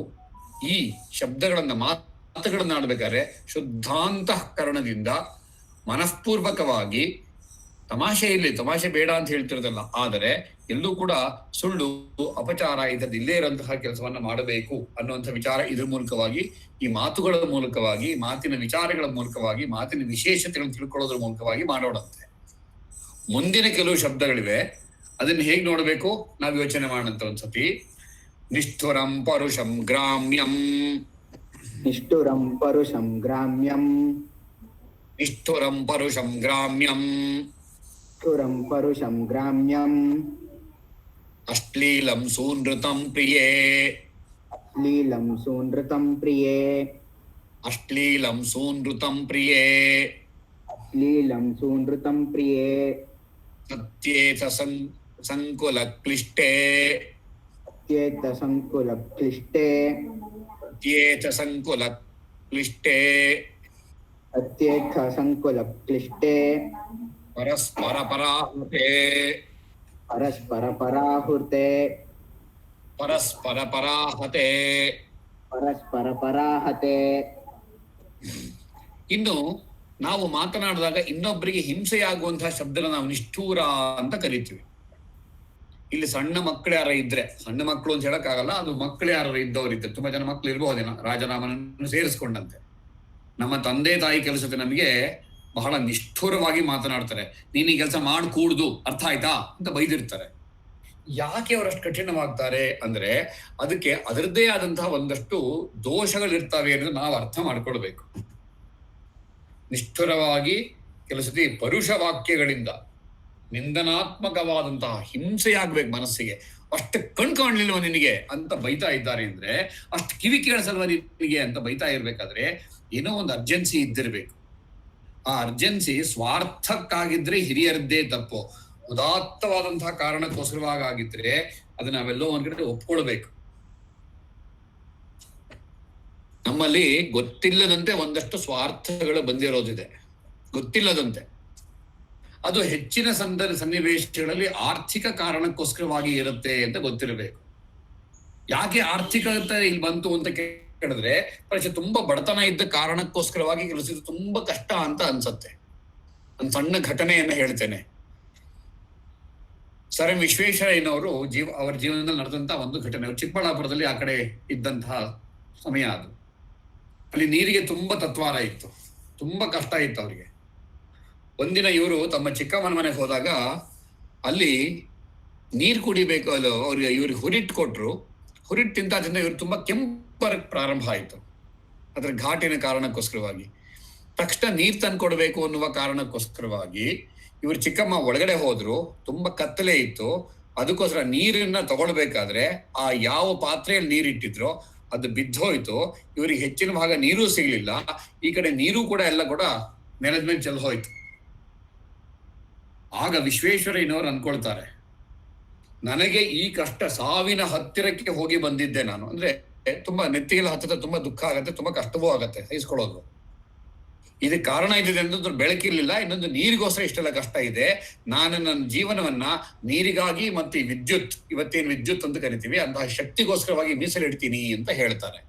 ಈ ಶಬ್ದಗಳನ್ನ ಮಾತುಗಳನ್ನ ಆಡ್ಬೇಕಾದ್ರೆ ಶುದ್ಧಾಂತಃಕರಣದಿಂದ ಮನಃಪೂರ್ವಕವಾಗಿ, ತಮಾಷೆ ಬೇಡ ಅಂತ ಹೇಳ್ತಿರೋದಲ್ಲ, ಆದರೆ ಎಲ್ಲೂ ಕೂಡ ಸುಳ್ಳು ಅಪಚಾರ ಇದ್ದದ್ದು ಇಲ್ಲೇ ಇರುವಂತಹ ಕೆಲಸವನ್ನ ಮಾಡಬೇಕು ಅನ್ನುವಂಥ ವಿಚಾರ ಇದ್ರ ಮೂಲಕವಾಗಿ, ಈ ಮಾತುಗಳ ಮೂಲಕವಾಗಿ, ಮಾತಿನ ವಿಚಾರಗಳ ಮೂಲಕವಾಗಿ, ಮಾತಿನ ವಿಶೇಷತೆಗಳನ್ನು ತಿಳ್ಕೊಳ್ಳೋದ್ರ ಮೂಲಕವಾಗಿ ಮಾಡೋಣಂತೆ. ಮುಂದಿನ ಕೆಲವು ಶಬ್ದಗಳಿವೆ, ಅದನ್ನ ಹೇಗೆ ನೋಡಬೇಕು ನಾವು ಯೋಚನೆ ಮಾಡೋಣಂತ ಒಂದ್ಸತಿ. ನಿಷ್ಠುರಂ ಪರುಷಂ ಗ್ರಾಮ್ಯಂ, ನಿಷ್ಠುರಂ ಪರುಷಂ ಗ್ರಾಮ್ಯಂ, ನಿಷ್ಠುರಂ ಪರುಷಂ ಗ್ರಾಮ್ಯಂ, ನಿಷ್ಠುರಂ ಪರುಷಂ ಗ್ರಾಮ್ಯಂ, ಅಶ್ಲೀಲಂ ಸೂನೃತಂ ಪ್ರಿಯೇ, ಅಶ್ಲೀಲಂ ಸೂನೃತಂ ಪ್ರಿಯೇ, ಅಶ್ಲೀಲಂ ಸೂನೃತಂ ಪ್ರಿಯೇ, ಅಶ್ಲೀಲಂ ಸೂನೃತಂ ಪ್ರಿಯೇ, ಸತ್ಯೇತ ಸಂಕುಲ ಕ್ಲಿಷ್ಟೇ, ಸತ್ಯೇತ ಸಂಕುಲ ಕ್ಲಿಷ್ಟೇ, ಸತ್ಯೇತ ಸಂಕುಲ ಕ್ಲಿಷ್ಟೇ, ಸತ್ಯೇತ ಸಂಕುಲ ಕ್ಲಿಷ್ಟೇ, ಪರಸ್ಪರ ಪರಾಹುತೆ, ಪರಸ್ಪರ ಪರಾಹುತೆ, ಪರಸ್ಪರ ಪರಾಹತೆ. ಪರಸ್ಪರ ಪರಾಹತೆ. ಇನ್ನು ನಾವು ಮಾತನಾಡಿದಾಗ ಇನ್ನೊಬ್ಬರಿಗೆ ಹಿಂಸೆಯಾಗುವಂತಹ ಶಬ್ದನ ನಾವು ನಿಷ್ಠೂರ ಅಂತ ಕರಿತೀವಿ. ಇಲ್ಲಿ ಸಣ್ಣ ಮಕ್ಕಳು ಯಾರ ಇದ್ರೆ, ಸಣ್ಣ ಮಕ್ಕಳು ಅಂತ ಹೇಳಕ್ಕಾಗಲ್ಲ, ಅದು ಮಕ್ಕಳು ಯಾರು ಇದ್ದವರಿದ್ದರೆ, ತುಂಬಾ ಜನ ಮಕ್ಕಳು ಇರ್ಬಹುದೇನೋ, ರಾಜರಾಮನನ್ನು ಸೇರಿಸ್ಕೊಂಡಂತೆ. ನಮ್ಮ ತಂದೆ ತಾಯಿ ಕೆಲಸಕ್ಕೆ ನಮಗೆ ಬಹಳ ನಿಷ್ಠುರವಾಗಿ ಮಾತನಾಡ್ತಾರೆ. ನೀನು ಈ ಕೆಲಸ ಮಾಡ್ಕೂಡ್ದು, ಅರ್ಥ ಆಯ್ತಾ ಅಂತ ಬೈದಿರ್ತಾರೆ. ಯಾಕೆ ಅವರಷ್ಟು ಕಠಿಣವಾಗ್ತಾರೆ ಅಂದ್ರೆ ಅದಕ್ಕೆ ಅದರದ್ದೇ ಆದಂತಹ ಒಂದಷ್ಟು ದೋಷಗಳಿರ್ತವೆ ಅನ್ನೋದು ನಾವು ಅರ್ಥ ಮಾಡ್ಕೊಳ್ಬೇಕು. ನಿಷ್ಠುರವಾಗಿ ಕೆಲವು ಸತಿ ಪರುಷ ವಾಕ್ಯಗಳಿಂದ ನಿಂದನಾತ್ಮಕವಾದಂತಹ ಹಿಂಸೆಯಾಗ್ಬೇಕು ಮನಸ್ಸಿಗೆ. ಅಷ್ಟು ಕಣ್ ಕಾಣ್ಲಿಲ್ವ ನಿನಗೆ ಅಂತ ಬೈತಾ ಇದ್ದಾರೆ ಅಂದ್ರೆ, ಅಷ್ಟು ಕಿವಿ ಕೇಳಿಸಲ್ವ ನಿನಗೆ ಅಂತ ಬೈತಾ ಇರ್ಬೇಕಾದ್ರೆ ಏನೋ ಒಂದು ಅರ್ಜೆನ್ಸಿ ಇದ್ದಿರ್ಬೇಕು. ಆ ಅರ್ಜೆನ್ಸಿ ಸ್ವಾರ್ಥಕ್ಕಾಗಿದ್ರೆ ಹಿರಿಯರದ್ದೇ ತಪ್ಪು, ಉದಾತ್ತವಾದಂತಹ ಕಾರಣಕ್ಕೋಸ್ಕರವಾಗಿದ್ರೆ ಅದು ನಾವೆಲ್ಲೋ ಒಂದ್ ಕಡೆ ಒಪ್ಕೊಳ್ಬೇಕು. ನಮ್ಮಲ್ಲಿ ಗೊತ್ತಿಲ್ಲದಂತೆ ಒಂದಷ್ಟು ಸ್ವಾರ್ಥಗಳು ಬಂದಿರೋದಿದೆ, ಗೊತ್ತಿಲ್ಲದಂತೆ. ಅದು ಹೆಚ್ಚಿನ ಸನ್ನಿವೇಶಗಳಲ್ಲಿ ಆರ್ಥಿಕ ಕಾರಣಕ್ಕೋಸ್ಕರವಾಗಿ ಇರುತ್ತೆ ಅಂತ ಗೊತ್ತಿರಬೇಕು. ಯಾಕೆ ಆರ್ಥಿಕತೆ ಇಲ್ಲಿ ಬಂತು ಅಂತ ಕೇಳಿದ್ರೆ, ತುಂಬಾ ಬಡತನ ಇದ್ದ ಕಾರಣಕ್ಕೋಸ್ಕರವಾಗಿ ಕೆಲಸ ತುಂಬಾ ಕಷ್ಟ ಅಂತ ಅನ್ಸತ್ತೆ. ಒಂದು ಸಣ್ಣ ಘಟನೆಯನ್ನ ಹೇಳ್ತೇನೆ. ಸರ್ ಎಂ ವಿಶ್ವೇಶ್ವರಯ್ಯನವರು ಅವರ ಜೀವನದಲ್ಲಿ ನಡೆದಂತಹ ಒಂದು ಘಟನೆ. ಚಿಕ್ಕಬಳ್ಳಾಪುರದಲ್ಲಿ ಆ ಕಡೆ ಇದ್ದಂತಹ ಸಮಯ ಅದು. ಅಲ್ಲಿ ನೀರಿಗೆ ತುಂಬಾ ತತ್ವಾರ ಇತ್ತು, ತುಂಬಾ ಕಷ್ಟ ಇತ್ತು ಅವರಿಗೆ. ಒಂದಿನ ಇವರು ತಮ್ಮ ಚಿಕ್ಕಮ್ಮನ ಮನೆಗೆ ಹೋದಾಗ ಅಲ್ಲಿ ನೀರು ಕುಡಿಬೇಕು, ಅಲ್ಲೋ ಅವ್ರಿಗೆ ಇವ್ರಿಗೆ ಹುರಿಟ್ಟು ಕೊಟ್ರು. ಹುರಿಟ್ಟು ತಿಂತ ಇವ್ರು ತುಂಬಾ ಕೆಂಪರಕ್ಕೆ ಪ್ರಾರಂಭ ಆಯಿತು, ಅದ್ರ ಘಾಟಿನ ಕಾರಣಕ್ಕೋಸ್ಕರವಾಗಿ. ತಕ್ಷಣ ನೀರ್ ತಂದ್ಕೊಡ್ಬೇಕು ಅನ್ನುವ ಕಾರಣಕ್ಕೋಸ್ಕರವಾಗಿ ಇವ್ರ ಚಿಕ್ಕಮ್ಮ ಒಳಗಡೆ ಹೋದ್ರು. ತುಂಬಾ ಕತ್ತಲೆ ಇತ್ತು, ಅದಕ್ಕೋಸ್ಕರ ನೀರನ್ನ ತಗೊಳ್ಬೇಕಾದ್ರೆ ಆ ಯಾವ ಪಾತ್ರೆಯಲ್ಲಿ ನೀರಿಟ್ಟಿದ್ರು ಅದು ಬಿದ್ದೋಯ್ತು. ಇವ್ರಿಗೆ ಹೆಚ್ಚಿನ ಭಾಗ ನೀರು ಸಿಗ್ಲಿಲ್ಲ. ಈ ಕಡೆ ನೀರು ಕೂಡ ಎಲ್ಲ ಕೂಡ ನೆಲದ ಮೇಲೆ ಚೆಲ್ ಹೋಯ್ತು. ಆಗ ವಿಶ್ವೇಶ್ವರಯ್ಯನವರು ಅನ್ಕೊಳ್ತಾರೆ, ನನಗೆ ಈ ಕಷ್ಟ ಸಾವಿನ ಹತ್ತಿರಕ್ಕೆ ಹೋಗಿ ಬಂದಿದ್ದೆ ನಾನು. ಅಂದ್ರೆ ತುಂಬಾ ನೆತ್ತಿಗೆಲ್ಲ ಹತ್ತದ, ತುಂಬಾ ದುಃಖ ಆಗತ್ತೆ, ತುಂಬಾ ಕಷ್ಟವೂ ಆಗತ್ತೆ ಸಹಿಸ್ಕೊಳ್ಳೋದು. ಇದಕ್ಕೆ ಕಾರಣ ಇದಿದೆ ಅನ್ನೋದು ಬೆಳಕಿರ್ಲಿಲ್ಲ, ಇನ್ನೊಂದು ನೀರಿಗೋಸ್ಕರ ಇಷ್ಟೆಲ್ಲ ಕಷ್ಟ ಇದೆ. ನಾನು ನನ್ನ ಜೀವನವನ್ನ ನೀರಿಗಾಗಿ ಮತ್ತೆ ವಿದ್ಯುತ್, ಇವತ್ತೇನು ವಿದ್ಯುತ್ ಅಂತ ಕರಿತೀವಿ, ಅಂತಹ ಶಕ್ತಿಗೋಸ್ಕರವಾಗಿ ಮೀಸಲಿಡ್ತೀನಿ ಅಂತ ಹೇಳ್ತಾರೆ.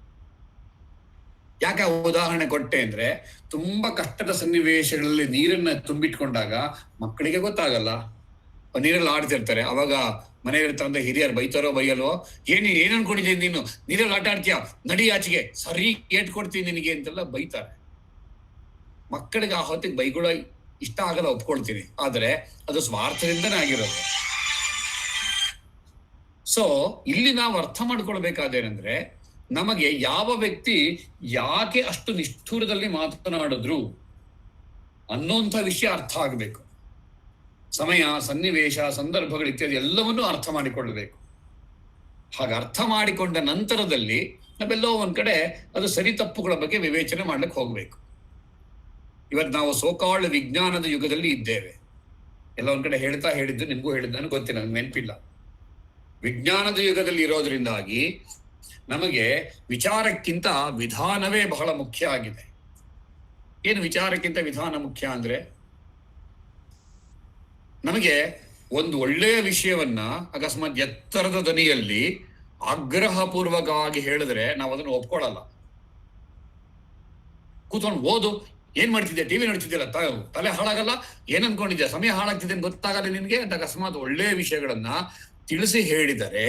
ಯಾಕೆ ಉದಾಹರಣೆ ಕೊಟ್ಟೆ ಅಂದ್ರೆ, ತುಂಬಾ ಕಷ್ಟದ ಸನ್ನಿವೇಶಗಳಲ್ಲಿ ನೀರನ್ನ ತುಂಬಿಟ್ಕೊಂಡಾಗ ಮಕ್ಕಳಿಗೆ ಗೊತ್ತಾಗಲ್ಲ, ನೀರಲ್ಲಿ ಆಡ್ತಿರ್ತಾರೆ. ಅವಾಗ ಮನೆಯಲ್ಲಿರ್ತಂತ ಹಿರಿಯರು ಬೈತಾರೋ ಬೈಯಲ್ವೋ, ಏನ್ ಅನ್ಕೊಂಡಿದ್ದೀನಿ ನೀನು, ನೀರಲ್ಲಿ ಆಟ ಆಡ್ತೀಯ, ನಡಿ ಆಚೆಗೆ, ಸರಿ ಏಟ್ ಕೊಡ್ತೀನಿ ನಿನಗೆ ಅಂತೆಲ್ಲ ಬೈತಾರೆ. ಮಕ್ಕಳಿಗೆ ಆ ಹೊತ್ತಿಗೆ ಬೈಗುಳ ಇಷ್ಟ ಆಗಲ್ಲ, ಒಪ್ಕೊಳ್ತೀನಿ, ಆದ್ರೆ ಅದು ಸ್ವಾರ್ಥದಿಂದನೇ ಆಗಿರೋದು. ಸೊ ಇಲ್ಲಿ ನಾವು ಅರ್ಥ ಮಾಡ್ಕೊಳ್ಬೇಕಾದೇನೆಂದ್ರೆ, ನಮಗೆ ಯಾವ ವ್ಯಕ್ತಿ ಯಾಕೆ ಅಷ್ಟು ನಿಷ್ಠುರದಲ್ಲಿ ಮಾತನಾಡಿದ್ರು ಅನ್ನೋಂಥ ವಿಷಯ ಅರ್ಥ ಆಗ್ಬೇಕು. ಸಮಯ, ಸನ್ನಿವೇಶ, ಸಂದರ್ಭಗಳು ಇತ್ಯಾದಿ ಎಲ್ಲವನ್ನೂ ಅರ್ಥ ಮಾಡಿಕೊಳ್ಳಬೇಕು. ಹಾಗೆ ಅರ್ಥ ಮಾಡಿಕೊಂಡ ನಂತರದಲ್ಲಿ ನಾವೆಲ್ಲೋ ಒಂದ್ ಕಡೆ ಅದು ಸರಿ ತಪ್ಪುಗಳ ಬಗ್ಗೆ ವಿವೇಚನೆ ಮಾಡ್ಲಿಕ್ಕೆ ಹೋಗ್ಬೇಕು. ಇವತ್ತು ನಾವು ಸೋಕಾಲ್ಡ್ ವಿಜ್ಞಾನದ ಯುಗದಲ್ಲಿ ಇದ್ದೇವೆ. ಎಲ್ಲ ಒಂದ್ ಕಡೆ ಹೇಳಿದ್ದು ನಿಮ್ಗೂ ಹೇಳಿದ್ದು ನನಗೆ ಗೊತ್ತಿಲ್ಲ, ನನಗೆ ನೆನಪಿಲ್ಲ. ವಿಜ್ಞಾನದ ಯುಗದಲ್ಲಿ ಇರೋದ್ರಿಂದಾಗಿ ನಮಗೆ ವಿಚಾರಕ್ಕಿಂತ ವಿಧಾನವೇ ಬಹಳ ಮುಖ್ಯ ಆಗಿದೆ. ಏನು ವಿಚಾರಕ್ಕಿಂತ ವಿಧಾನ ಮುಖ್ಯ ಅಂದ್ರೆ, ನಮಗೆ ಒಂದು ಒಳ್ಳೆಯ ವಿಷಯವನ್ನ ಅಕಸ್ಮಾತ್ ಎತ್ತರದ ಧ್ವನಿಯಲ್ಲಿ ಆಗ್ರಹಪೂರ್ವಕವಾಗಿ ಹೇಳಿದ್ರೆ ನಾವು ಅದನ್ನು ಒಪ್ಕೊಳ್ಳಲ್ಲ. ಕೂತ್ಕೊಂಡು ಓದು, ಏನ್ ಮಾಡ್ತಿದ್ದೆ, ಟಿವಿ ನೋಡ್ತಿದ್ದಿಲ್ಲ, ತಲೆ ಹಾಳಾಗಲ್ಲ, ಏನ್ ಅನ್ಕೊಂಡಿದ್ಯಾ, ಸಮಯ ಹಾಳಾಗ್ತಿದೆ ಅಂತ ಗೊತ್ತಾಗಲ್ಲ ನಿನ್ಗೆ ಅಂತ ಅಕಸ್ಮಾತ್ ಒಳ್ಳೆಯ ವಿಷಯಗಳನ್ನ ತಿಳಿಸಿ ಹೇಳಿದರೆ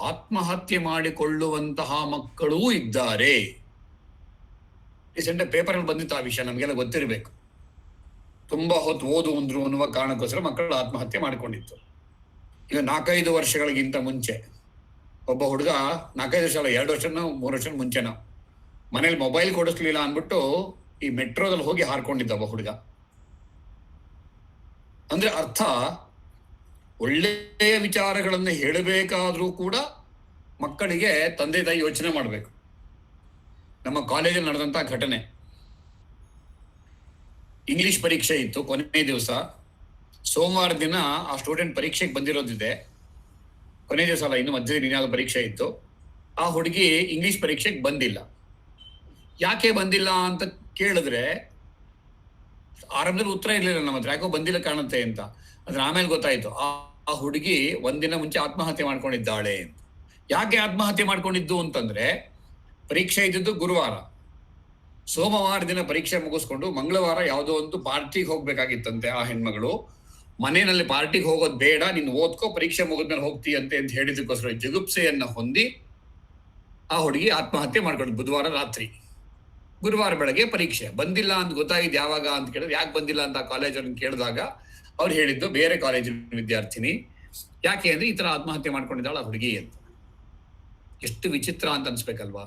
ಆತ್ಮಹತ್ಯೆ ಮಾಡಿಕೊಳ್ಳುವಂತಹ ಮಕ್ಕಳೂ ಇದ್ದಾರೆ. ರೀಸೆಂಟ್ ಪೇಪರ್ ಅಲ್ಲಿ ಬಂದಿತ್ತು ಆ ವಿಷಯ, ನಮಗೆಲ್ಲ ಗೊತ್ತಿರಬೇಕು. ತುಂಬಾ ಹೊತ್ತು ಓದು ಅಂದ್ರು ಅನ್ನುವ ಕಾರಣಕ್ಕೋಸ್ಕರ ಮಕ್ಕಳು ಆತ್ಮಹತ್ಯೆ ಮಾಡಿಕೊಂಡಿತ್ತು. ಈಗ 4-5 ವರ್ಷಗಳಿಗಿಂತ ಮುಂಚೆ ಒಬ್ಬ ಹುಡುಗ, 4-5 ವರ್ಷ ಅಲ್ಲ, 2 ವರ್ಷನೋ 3 ವರ್ಷ ಮುಂಚೆನೋ, ಮನೇಲಿ ಮೊಬೈಲ್ ಕೊಡಿಸ್ಲಿಲ್ಲ ಅಂದ್ಬಿಟ್ಟು ಈ ಮೆಟ್ರೋದಲ್ಲಿ ಹೋಗಿ ಹಾರ್ಕೊಂಡಿದ್ದ ಒಬ್ಬ ಹುಡುಗ. ಅಂದ್ರೆ ಅರ್ಥ, ಒಳ್ಳೆಯ ವಿಚಾರಗಳನ್ನು ಹೇಳಬೇಕಾದ್ರೂ ಕೂಡ ಮಕ್ಕಳಿಗೆ ತಂದೆ ತಾಯಿ ಯೋಚನೆ ಮಾಡಬೇಕು. ನಮ್ಮ ಕಾಲೇಜಲ್ಲಿ ನಡೆದಂತ ಘಟನೆ, ಇಂಗ್ಲಿಷ್ ಪರೀಕ್ಷೆ ಇತ್ತು, ಕೊನೆ ದಿವಸ. ಸೋಮವಾರ ದಿನ ಆ ಸ್ಟೂಡೆಂಟ್ ಪರೀಕ್ಷೆಗೆ ಬಂದಿರೋದಿದೆ, ಕೊನೆ ದಿವಸ ಅಲ್ಲ, ಇನ್ನು ಮಧ್ಯೆ ದಿನ ಪರೀಕ್ಷೆ ಇತ್ತು. ಆ ಹುಡುಗಿ ಇಂಗ್ಲಿಷ್ ಪರೀಕ್ಷೆಗೆ ಬಂದಿಲ್ಲ. ಯಾಕೆ ಬಂದಿಲ್ಲ ಅಂತ ಕೇಳಿದ್ರೆ ಆರಂಭದಲ್ಲಿ ಉತ್ತರ ಇರ್ಲಿಲ್ಲ ನಮ್ಮ ಹತ್ರ, ಯಾಕೋ ಬಂದಿಲ್ಲ ಕಾಣುತ್ತೆ ಅಂತ. ಆದ್ರೆ ಆಮೇಲೆ ಗೊತ್ತಾಯ್ತು, ಆ ಹುಡುಗಿ ಒಂದಿನ ಮುಂಚೆ ಆತ್ಮಹತ್ಯೆ ಮಾಡ್ಕೊಂಡಿದ್ದಾಳೆ ಅಂತ. ಯಾಕೆ ಆತ್ಮಹತ್ಯೆ ಮಾಡ್ಕೊಂಡಿದ್ದು ಅಂತಂದ್ರೆ, ಪರೀಕ್ಷೆ ಇದ್ದಿದ್ದು ಗುರುವಾರ, ಸೋಮವಾರ ದಿನ ಪರೀಕ್ಷೆ ಮುಗಿಸ್ಕೊಂಡು ಮಂಗಳವಾರ ಯಾವುದೋ ಒಂದು ಪಾರ್ಟಿಗೆ ಹೋಗ್ಬೇಕಾಗಿತ್ತಂತೆ ಆ ಹೆಣ್ಮಗಳು. ಮನೆಯಲ್ಲಿ ಪಾರ್ಟಿಗೆ ಹೋಗೋದು ಬೇಡ, ನೀನು ಓದ್ಕೋ, ಪರೀಕ್ಷೆ ಮುಗಿದ್ಮೇಲೆ ಹೋಗ್ತೀಯಂತೆ ಅಂತ ಹೇಳಿದಕ್ಕೋಸ್ಕರ ಜಗುಪ್ಸೆಯನ್ನ ಹೊಂದಿ ಆ ಹುಡುಗಿ ಆತ್ಮಹತ್ಯೆ ಮಾಡ್ಕೊಂಡು ಬುಧವಾರ ರಾತ್ರಿ. ಗುರುವಾರ ಬೆಳಗ್ಗೆ ಪರೀಕ್ಷೆ. ಬಂದಿಲ್ಲ ಅಂತ ಗೊತ್ತಾಗಿದ್ದು ಯಾವಾಗ ಅಂತ ಕೇಳಿದ್ರೆ, ಯಾಕೆ ಬಂದಿಲ್ಲ ಅಂತ ಕಾಲೇಜನ್ನು ಕೇಳಿದಾಗ ಅವ್ರು ಹೇಳಿದ್ದು ಬೇರೆ ಕಾಲೇಜಿನ ವಿದ್ಯಾರ್ಥಿನಿ. ಯಾಕೆ ಅಂದ್ರೆ ಈ ತರ ಆತ್ಮಹತ್ಯೆ ಮಾಡ್ಕೊಂಡಿದ್ದಾಳ ಆ ಹುಡುಗಿ ಅಂತ. ಎಷ್ಟು ವಿಚಿತ್ರ ಅಂತ ಅನ್ಸ್ಬೇಕಲ್ವಾ?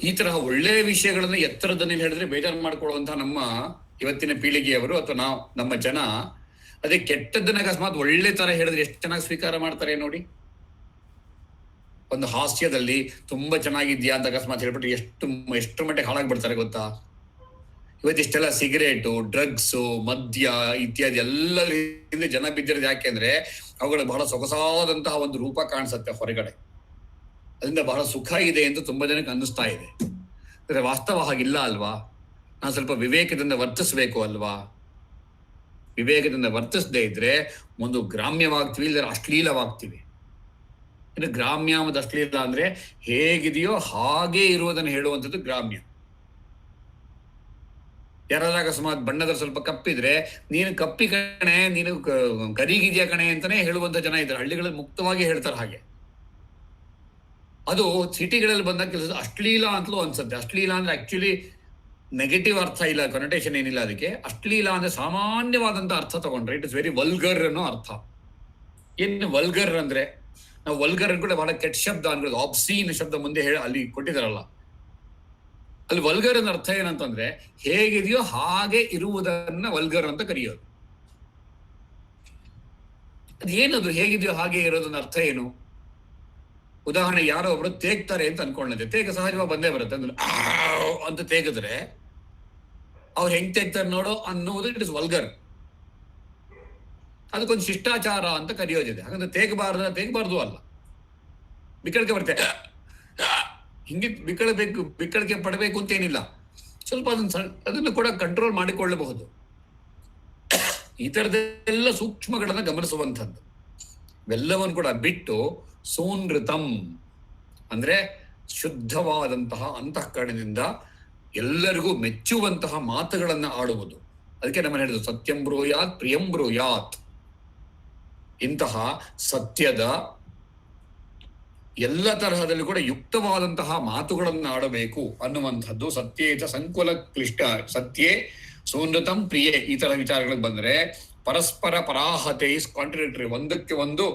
ಈ ತರಹ ಒಳ್ಳೆಯ ವಿಷಯಗಳನ್ನ ಎತ್ತರದಲ್ಲಿ ಹೇಳಿದ್ರೆ ಬೇಜಾರು ಮಾಡ್ಕೊಳ್ಳುವಂತಹ ನಮ್ಮ ಇವತ್ತಿನ ಪೀಳಿಗೆಯವರು ಅಥವಾ ನಮ್ಮ ಜನ, ಅದೇ ಕೆಟ್ಟದ್ದನ್ನ ಅಕಸ್ಮಾತ್ ಒಳ್ಳೆ ತರ ಹೇಳಿದ್ರೆ ಎಷ್ಟು ಚೆನ್ನಾಗಿ ಸ್ವೀಕಾರ ಮಾಡ್ತಾರೆ ನೋಡಿ. ಒಂದು ಹಾಸ್ಯದಲ್ಲಿ ತುಂಬಾ ಚೆನ್ನಾಗಿದ್ಯಾ ಅಂತ ಅಕಸ್ಮಾತ್ ಹೇಳ್ಬಿಟ್ಟು ಎಷ್ಟು ಮಟ್ಟಿಗೆ ಹಾಳಾಗ್ಬಿಡ್ತಾರೆ ಗೊತ್ತಾ? ಇವತ್ತಿಷ್ಟೆಲ್ಲ ಸಿಗರೇಟು, ಡ್ರಗ್ಸು, ಮದ್ಯ ಇತ್ಯಾದಿ ಎಲ್ಲರಿಂದ ಜನ ಬಿದ್ದಿರೋದು ಯಾಕೆ ಅಂದ್ರೆ ಅವುಗಳು ಬಹಳ ಸೊಗಸಾದಂತಹ ಒಂದು ರೂಪ ಕಾಣಿಸುತ್ತೆ ಹೊರಗಡೆ, ಅದರಿಂದ ಬಹಳ ಸುಖ ಇದೆ ಎಂದು ತುಂಬಾ ಜನಕ್ಕೆ ಅನ್ನಿಸ್ತಾ ಇದೆ. ಅಂದ್ರೆ ವಾಸ್ತವ ಹಾಗಿಲ್ಲ ಅಲ್ವಾ? ನಾವು ಸ್ವಲ್ಪ ವಿವೇಕದಿಂದ ವರ್ತಿಸ್ಬೇಕು ಅಲ್ವಾ? ವಿವೇಕದಿಂದ ವರ್ತಿಸದೇ ಇದ್ರೆ ಒಂದು ಗ್ರಾಮ್ಯವಾಗ್ತೀವಿ, ಇಲ್ಲ ಅಶ್ಲೀಲವಾಗ್ತೀವಿ. ಇನ್ನು ಗ್ರಾಮ್ಯ ಮತ್ತು ಅಶ್ಲೀಲ ಅಂದ್ರೆ ಹೇಗಿದೆಯೋ ಹಾಗೆ ಇರುವುದನ್ನು ಹೇಳುವಂಥದ್ದು ಗ್ರಾಮ್ಯ. ಯಾರಾದ್ರೂ ಅಕಸ್ಮಾತ್ ಬಣ್ಣದ ಸ್ವಲ್ಪ ಕಪ್ಪಿದ್ರೆ ನೀನು ಕಪ್ಪಿ ಕಣೆ, ನೀನು ಕರಿಗಿದ್ಯಾ ಕಣೆ ಅಂತಾನೆ ಹೇಳುವಂತ ಜನ ಇದ್ದಾರೆ. ಹಳ್ಳಿಗಳಲ್ಲಿ ಮುಕ್ತವಾಗಿ ಹೇಳ್ತಾರೆ ಹಾಗೆ. ಅದು ಸಿಟಿಗಳಲ್ಲಿ ಬಂದಾಗ ಕೆಲಸ ಅಶ್ಲೀಲ ಅಂತಲೂ ಅನ್ಸುತ್ತೆ. ಅಶ್ಲೀಲ ಅಂದ್ರೆ ಆಕ್ಚುಲಿ ನೆಗೆಟಿವ್ ಅರ್ಥ ಇಲ್ಲ, ಕನೋಟೇಷನ್ ಏನಿಲ್ಲ ಅದಕ್ಕೆ. ಅಶ್ಲೀಲ ಅಂದ್ರೆ ಸಾಮಾನ್ಯವಾದಂತ ಅರ್ಥ ತಗೊಂಡ್ರೆ ಇಟ್ ಇಸ್ ವೆರಿ ವಲ್ಗರ್ ಅನ್ನೋ ಅರ್ಥ. ಏನು ವಲ್ಗರ್ ಅಂದ್ರೆ, ನಾವು ವಲ್ಗರ್ ಕೂಡ ಬಹಳ ಕೆಟ್ಟ ಶಬ್ದ ಅನ್ಕೊಳ್ಳೋದು, ಆಬ್ಸೀನ್ ಶಬ್ದ ಮುಂದೆ ಅಲ್ಲಿ ಕೊಟ್ಟಿದಾರಲ್ಲ, ಅಲ್ಲಿ ವಲ್ಗರ್ ಅನ್ನೋ ಅರ್ಥ ಏನಂತಂದ್ರೆ ಹೇಗಿದೆಯೋ ಹಾಗೆ ಇರುವುದನ್ನ ವಲ್ಗರ್ ಅಂತ ಕರೆಯೋದು. ಅದೇನದು ಹೇಗಿದೆಯೋ ಹಾಗೆ ಇರೋದನ್ನ ಅರ್ಥ ಏನು? ಉದಾಹರಣೆ, ಯಾರೋ ಒಬ್ರು ತೇಗ್ತಾರೆ ಅಂತ ಅನ್ಕೊಂಡೆ, ತೇಗ ಸಹಜವಾಗಿ ಬಂದೇ ಬರುತ್ತೆ ಅಂದ್ರೆ ಅಂತ ತೇಗಿದ್ರೆ ಅವ್ರು ಹೆಂಗ್ ತೇಗ್ತಾರೆ ನೋಡೋ ಅನ್ನೋದು ಇಟ್ ಇಸ್ ವಲ್ಗರ್. ಅದಕ್ಕೊಂದು ಶಿಷ್ಟಾಚಾರ ಅಂತ ಕರೆಯೋದಿದೆ. ಹಾಗಂದ್ರೆ ತೇಗಬಾರ್ದು ಅಲ್ಲ, ಬಿಕ್ಕಳಿಕೆ ಬರುತ್ತೆ, ಹಿಂಗೆ ಬಿಕ್ಕಳಿಕೆ ಪಡಬೇಕು ಅಂತೇನಿಲ್ಲ. ಸ್ವಲ್ಪ ಅದನ್ನು ಕೂಡ ಕಂಟ್ರೋಲ್ ಮಾಡಿಕೊಳ್ಳಬಹುದು. ಈ ತರದೆಲ್ಲ ಸೂಕ್ಷ್ಮಗಳನ್ನ ಗಮನಿಸುವಂಥದ್ದು. ಇವೆಲ್ಲವನ್ನು ಕೂಡ ಬಿಟ್ಟು ಸೂನೃತಂ ಅಂದ್ರೆ ಶುದ್ಧವಾದಂತಹ ಅಂತಃಕರಣದಿಂದ ಎಲ್ಲರಿಗೂ ಮೆಚ್ಚುವಂತಹ ಮಾತುಗಳನ್ನ ಆಡುವುದು. ಅದಕ್ಕೆ ನಮ್ಮ ಹೇಳಿದ್ರು ಸತ್ಯಂ ಬ್ರೂಯಾತ್ ಪ್ರಿಯಂ ಬ್ರೂಯಾತ್. ಇಂತಹ ಸತ್ಯದ ಎಲ್ಲ ತರಹದಲ್ಲಿ ಕೂಡ ಯುಕ್ತವಾದಂತಹ ಮಾತುಗಳನ್ನ ಆಡಬೇಕು ಅನ್ನುವಂಥದ್ದು. ಸತ್ಯೇತ ಸಂಕುಲ ಕ್ಲಿಷ್ಟ ಸತ್ಯೇ ಸೂನೃತಂ ಪ್ರಿಯೇ ಈ ತರ ವಿಚಾರಗಳಿಗೆ ಬಂದ್ರೆ ಪರಸ್ಪರ ಪರಾಹತೆ ಇಸ್ ಕಾಂಟ್ರಡಿಕ್ಟರಿ, ಒಂದಕ್ಕೆ ಒಂದು